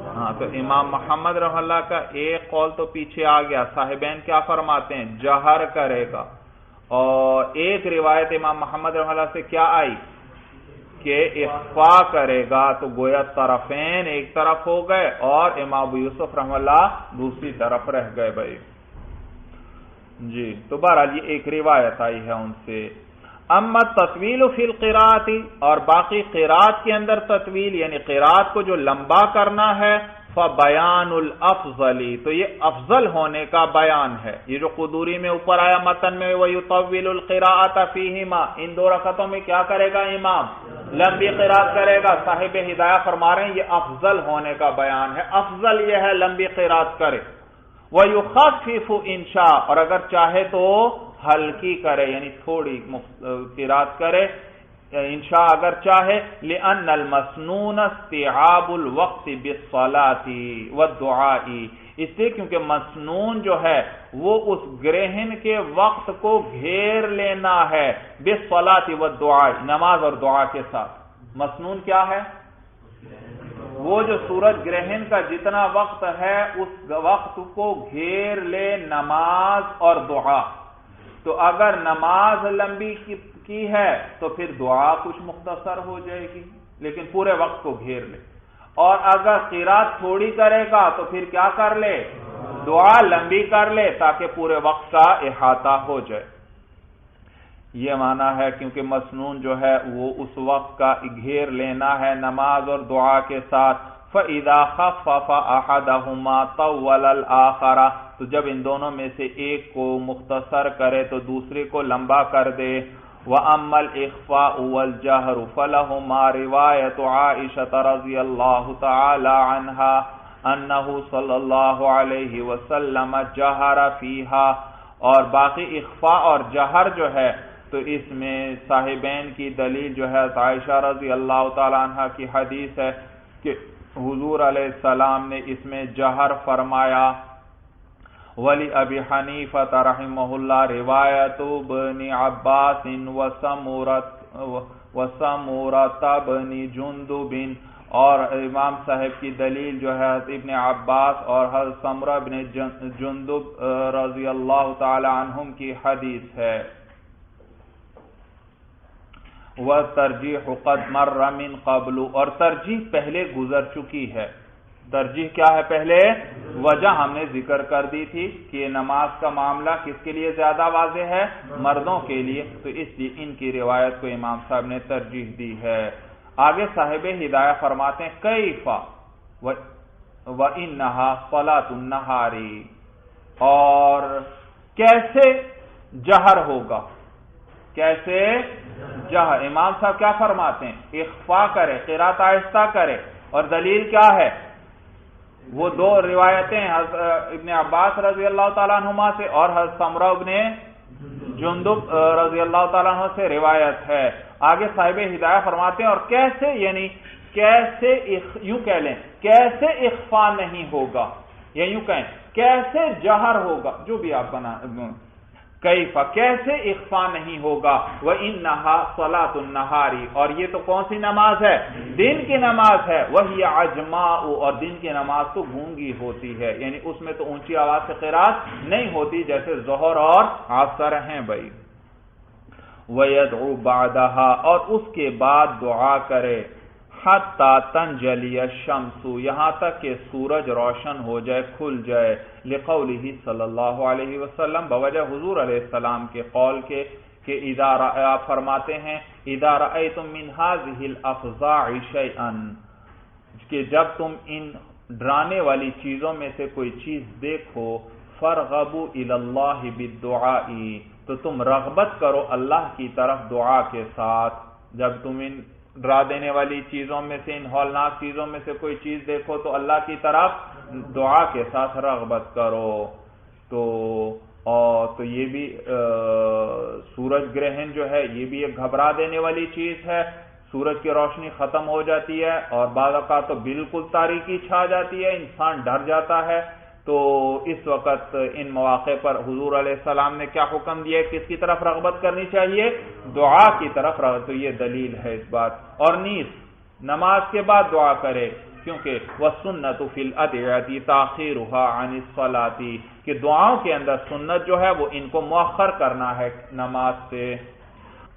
ہاں، تو امام محمد رحمہ اللہ کا ایک قول تو پیچھے آ گیا، صاحبین کیا فرماتے ہیں؟ جہر کرے گا، اور ایک روایت امام محمد رحمہ اللہ سے کیا آئی کہ اخفا کرے گا، تو گویا طرفین ایک طرف ہو گئے اور امام ابو یوسف رحمہ اللہ دوسری طرف رہ گئے بھائی جی۔ تو بہرحال یہ ایک روایت آئی ہے ان سے۔ اما تطویل فی القراءۃ، اور باقی قرات کے اندر تطویل یعنی قرات کو جو لمبا کرنا ہے، فبیان الافضل، تو یہ افضل ہونے کا بیان ہے، یہ جو قدوری میں اوپر آیا متن میں وَيُطَوِّلُ الْقِرَاءَةَ فِيهِمَا، ان 2 رکعتوں میں کیا کرے گا امام؟ لمبی قرات کرے گا۔ صاحب ہدایہ فرما رہے ہیں یہ افضل ہونے کا بیان ہے، افضل یہ ہے لمبی قرات کرے۔ وَيُخَفِّفُ إِنْ شَاءَ، اور اگر چاہے تو ہلکی کرے یعنی تھوڑی قرات کرے انشاء اگر چاہے، لِأَنَّ الْمَسْنُونَ اسْتِعَابُ الْوَقْتِ بِالصَّلَاةِ وَالدُّعَاءِ، اس لیے کیونکہ مسنون جو ہے وہ اس گرہن کے وقت کو گھیر لینا ہے، بالصلاۃ والدعاء، نماز اور دعا کے ساتھ۔ مسنون کیا ہے؟ وہ جو سورج گرہن کا جتنا وقت ہے اس وقت کو گھیر لے نماز اور دعا۔ تو اگر نماز لمبی کی ہے تو پھر دعا کچھ مختصر ہو جائے گی لیکن پورے وقت کو گھیر لے، اور اگر قرات تھوڑی کرے گا تو پھر کیا کر لے؟ دعا لمبی کر لے تاکہ پورے وقت کا احاطہ ہو جائے۔ یہ معنی ہے کیونکہ مسنون جو ہے وہ اس وقت کا گھیر لینا ہے نماز اور دعا کے ساتھ۔ فَإِذَا خَفَّفَ أَحَدَهُمَا طَوَّلَ الْآخَرَ، تو جب ان دونوں میں سے ایک کو مختصر کرے تو دوسرے کو لمبا کر دے۔ وَأَمَّا الْإِخْفَاءُ وَالْجَهْرُ فَلَهُمَا رِوَایَةُ عَائِشَةَ رَضِيَ اللَّهُ تَعَالَى عَنْهَا أَنَّهُ صلی اللہ علیہ وسلم جَهَرَ فِيهَا، اور باقی اخفاء اور جہر جو ہے تو اس میں صاحبین کی دلیل جو ہے عائشہ رضی اللہ تعالی عنہ کی حدیث ہے کہ حضور علیہ السلام نے اس میں جہر فرمایا۔ ولی ابی حنیفہ رحمہ اللہ روایت ابن عباس وسمورۃ بن جندب، اور امام صاحب کی دلیل جو ہے ابن عباس اور حضرت سمرہ بن جندب رضی اللہ تعالی عنہم کی حدیث ہے۔ وَتَرْجِيحُ قَدْ مَرَّ مِنْ قَبْلُ، اور ترجیح پہلے گزر چکی ہے۔ ترجیح کیا ہے؟ پہلے وجہ ہم نے ذکر کر دی تھی کہ نماز کا معاملہ کس کے لیے زیادہ واضح ہے؟ مردوں کے لیے، تو اس لیے ان کی روایت کو امام صاحب نے ترجیح دی ہے۔ آگے صاحب ہدایہ فرماتے ہیں کیفَ وَإِنَّهَا صَلَاةُ النَّهَارِ، اور کیسے جہر ہوگا، کیسے جہر؟ امام صاحب کیا فرماتے ہیں؟ اخفا کرے، قرات آہستہ کرے، اور دلیل کیا ہے؟ وہ 2 روایتیں حضرت ابن عباس رضی اللہ تعالیٰ عنہما سے اور حضرت سمرہ بن جندب رضی اللہ تعالیٰ عنہ سے روایت ہے. آگے صاحب ہدایہ فرماتے ہیں اور کیسے یعنی کیسے یوں کہہ لیں کیسے اخفا نہیں ہوگا یا یوں کہیں کیسے جہر ہوگا جو بھی آپ بنا کیفا کیسے اخفا نہیں ہوگا. وَإِنَّهَا صَلَاةُ النَّهَارِ اور یہ تو کون سی نماز ہے دن کی نماز ہے. وَهِيَ عَجْمَاءُ اور دن کی نماز تو گونگی ہوتی ہے یعنی اس میں تو اونچی آواز سے قرات نہیں ہوتی جیسے ظہر اور عصر ہیں بھائی. وَيَدْعُ بَعْدَهَا اور اس کے بعد دعا کرے حتی تنجلی الشمس یہاں تک کہ سورج روشن ہو جائے کھل جائے. لقولہ صلی اللہ علیہ وسلم بوجہ حضور علیہ السلام کے قول کے کہ آپ فرماتے ہیں اذا رأیتم من هذه الافظاع شیئا کہ جب تم ان ڈرانے والی چیزوں میں سے کوئی چیز دیکھو فرغبوا الی اللہ بالدعاء تو تم رغبت کرو اللہ کی طرف دعا کے ساتھ. جب تم ان ڈرا دینے والی چیزوں میں سے ان ہولناک چیزوں میں سے کوئی چیز دیکھو تو اللہ کی طرف دعا کے ساتھ رغبت کرو. تو یہ بھی سورج گرہن جو ہے یہ بھی ایک گھبرا دینے والی چیز ہے. سورج کی روشنی ختم ہو جاتی ہے اور بعض اوقات تو بالکل تاریکی چھا جاتی ہے انسان ڈر جاتا ہے. تو اس وقت ان مواقع پر حضور علیہ السلام نے کیا حکم دیا ہے کس کی طرف رغبت کرنی چاہیے دعا کی طرف رغبت. تو یہ دلیل ہے اس بات. اور نیز نماز کے بعد دعا کرے کیونکہ وَالسُنَّةُ فِي الْأَدْعِيَةِ تَأْخِيرُهَا عَنِ الصَّلَاةِ کہ دعاؤں کے اندر سنت جو ہے وہ ان کو مؤخر کرنا ہے نماز سے.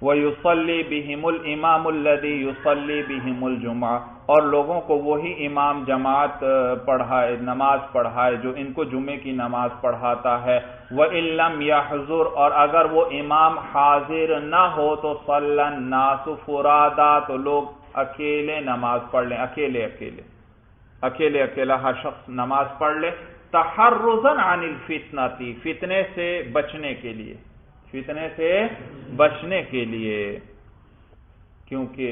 وَيُصَلِّي بِهِمُ الْإِمَامُ الَّذِي يُصَلِّي بِهِمُ الْجُمْعَةَ اور لوگوں کو وہی امام جماعت پڑھائے نماز پڑھائے جو ان کو جمعے کی نماز پڑھاتا ہے. وَإِن لَّمْ يَحْضُرْ اور اگر وہ امام حاضر نہ ہو تو صَلَّى النَّاسُ فُرَادًا تو لوگ اکیلے نماز پڑھ لیں اکیلا ہر شخص نماز پڑھ لے. تحرزاً عن الفتنة فتنے سے بچنے کے لیے کیونکہ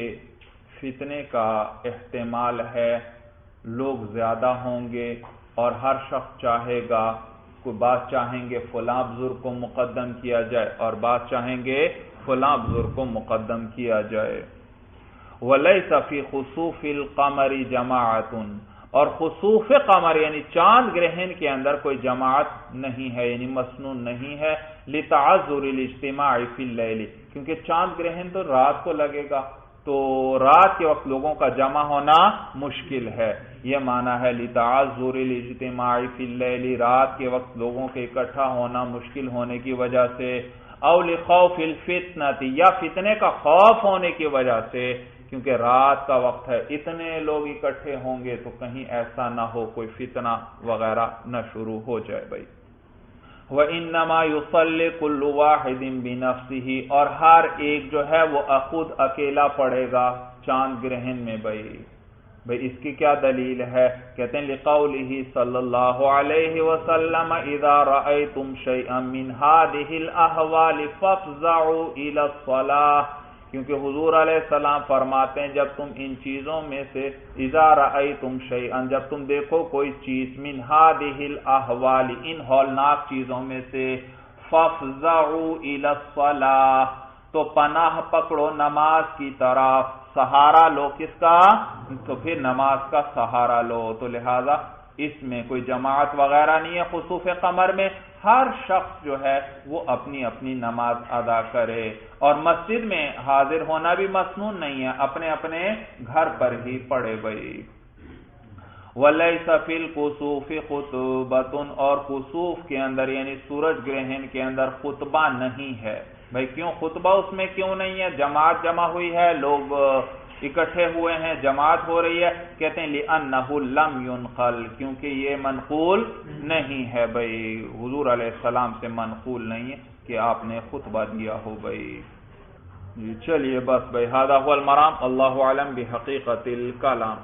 فتنے کا احتمال ہے لوگ زیادہ ہوں گے اور ہر شخص چاہے گا کوئی بات چاہیں گے فلاں بزرگ کو مقدم کیا جائے اور بات چاہیں گے فلاں بزرگ کو مقدم کیا جائے. وَلَيْسَ فِي خُسُوفِ الْقَمَرِ جَمَاعَةٌ اور خسوف قمر یعنی چاند گرہن کے اندر کوئی جماعت نہیں ہے یعنی مسنون نہیں ہے. لِتَعَذُّرِ الْاجْتِمَاعِ فِي اللَّيْلِ کیونکہ چاند گرہن تو رات کو لگے گا تو رات کے وقت لوگوں کا جمع ہونا مشکل ہے. یہ معنی ہے لِتَعَذُّرِ الْاجْتِمَاعِ فِي اللَّيْلِ رات کے وقت لوگوں کے اکٹھا ہونا مشکل ہونے کی وجہ سے. اَوْ لِخَوْفِ الْفِتْنَةِ یا فتنے کا خوف ہونے کی وجہ سے کیونکہ رات کا وقت ہے اتنے لوگ اکٹھے ہوں گے تو کہیں ایسا نہ ہو کوئی فتنہ وغیرہ نہ شروع ہو جائے بھائی. وَإِنَّمَا يُصَلِّ كُلُّ وَاحِدٍ بِنَفْسِهِ اور ہر ایک جو ہے وہ خود اکیلا پڑھے گا چاند گرہن میں بھائی اس کی کیا دلیل ہے کہتے ہیں لِقَوْلِهِ صلی اللہ علیہ وسلم اِذَا رَأَيْتُمْ شَيْئًا مِّنْ هَذِهِ الْأَحْوَالِ فَافْزَعُوا إِلَى الصَّلَاةِ کیونکہ حضور علیہ السلام فرماتے ہیں جب تم ان چیزوں میں سے اذا رأیتم شیئا جب تم دیکھو کوئی چیز من هذه الاحوال ان ہولناک چیزوں میں سے فافزعوا الى الصلاة تو پناہ پکڑو نماز کی طرف سہارا لو کس کا تو پھر نماز کا سہارا لو. تو لہذا اس میں کوئی جماعت وغیرہ نہیں ہے خسوف قمر میں ہر شخص جو ہے وہ اپنی اپنی نماز ادا کرے اور مسجد میں حاضر ہونا بھی مسنون نہیں ہے اپنے اپنے گھر پر ہی پڑھے بھائی. وَلَيْسَ فِي الْكُسُوفِ خُطْبَةٌ اور کسوف کے اندر یعنی سورج گرہن کے اندر خطبہ نہیں ہے بھائی. کیوں خطبہ اس میں کیوں نہیں ہے جماعت جمع ہوئی ہے لوگ اکٹھے ہوئے ہیں جماعت ہو رہی ہے کہتے ہیں لِأَنَّهُ لَمْ يُنْقَلْ کیونکہ یہ منقول نہیں ہے بھائی حضور علیہ السلام سے منقول نہیں ہے کہ آپ نے خطبہ دیا ہو بھائی. جی چلیے بس بھائی هذا هو المرام. اللہ اعلم بحقیقت الکلام.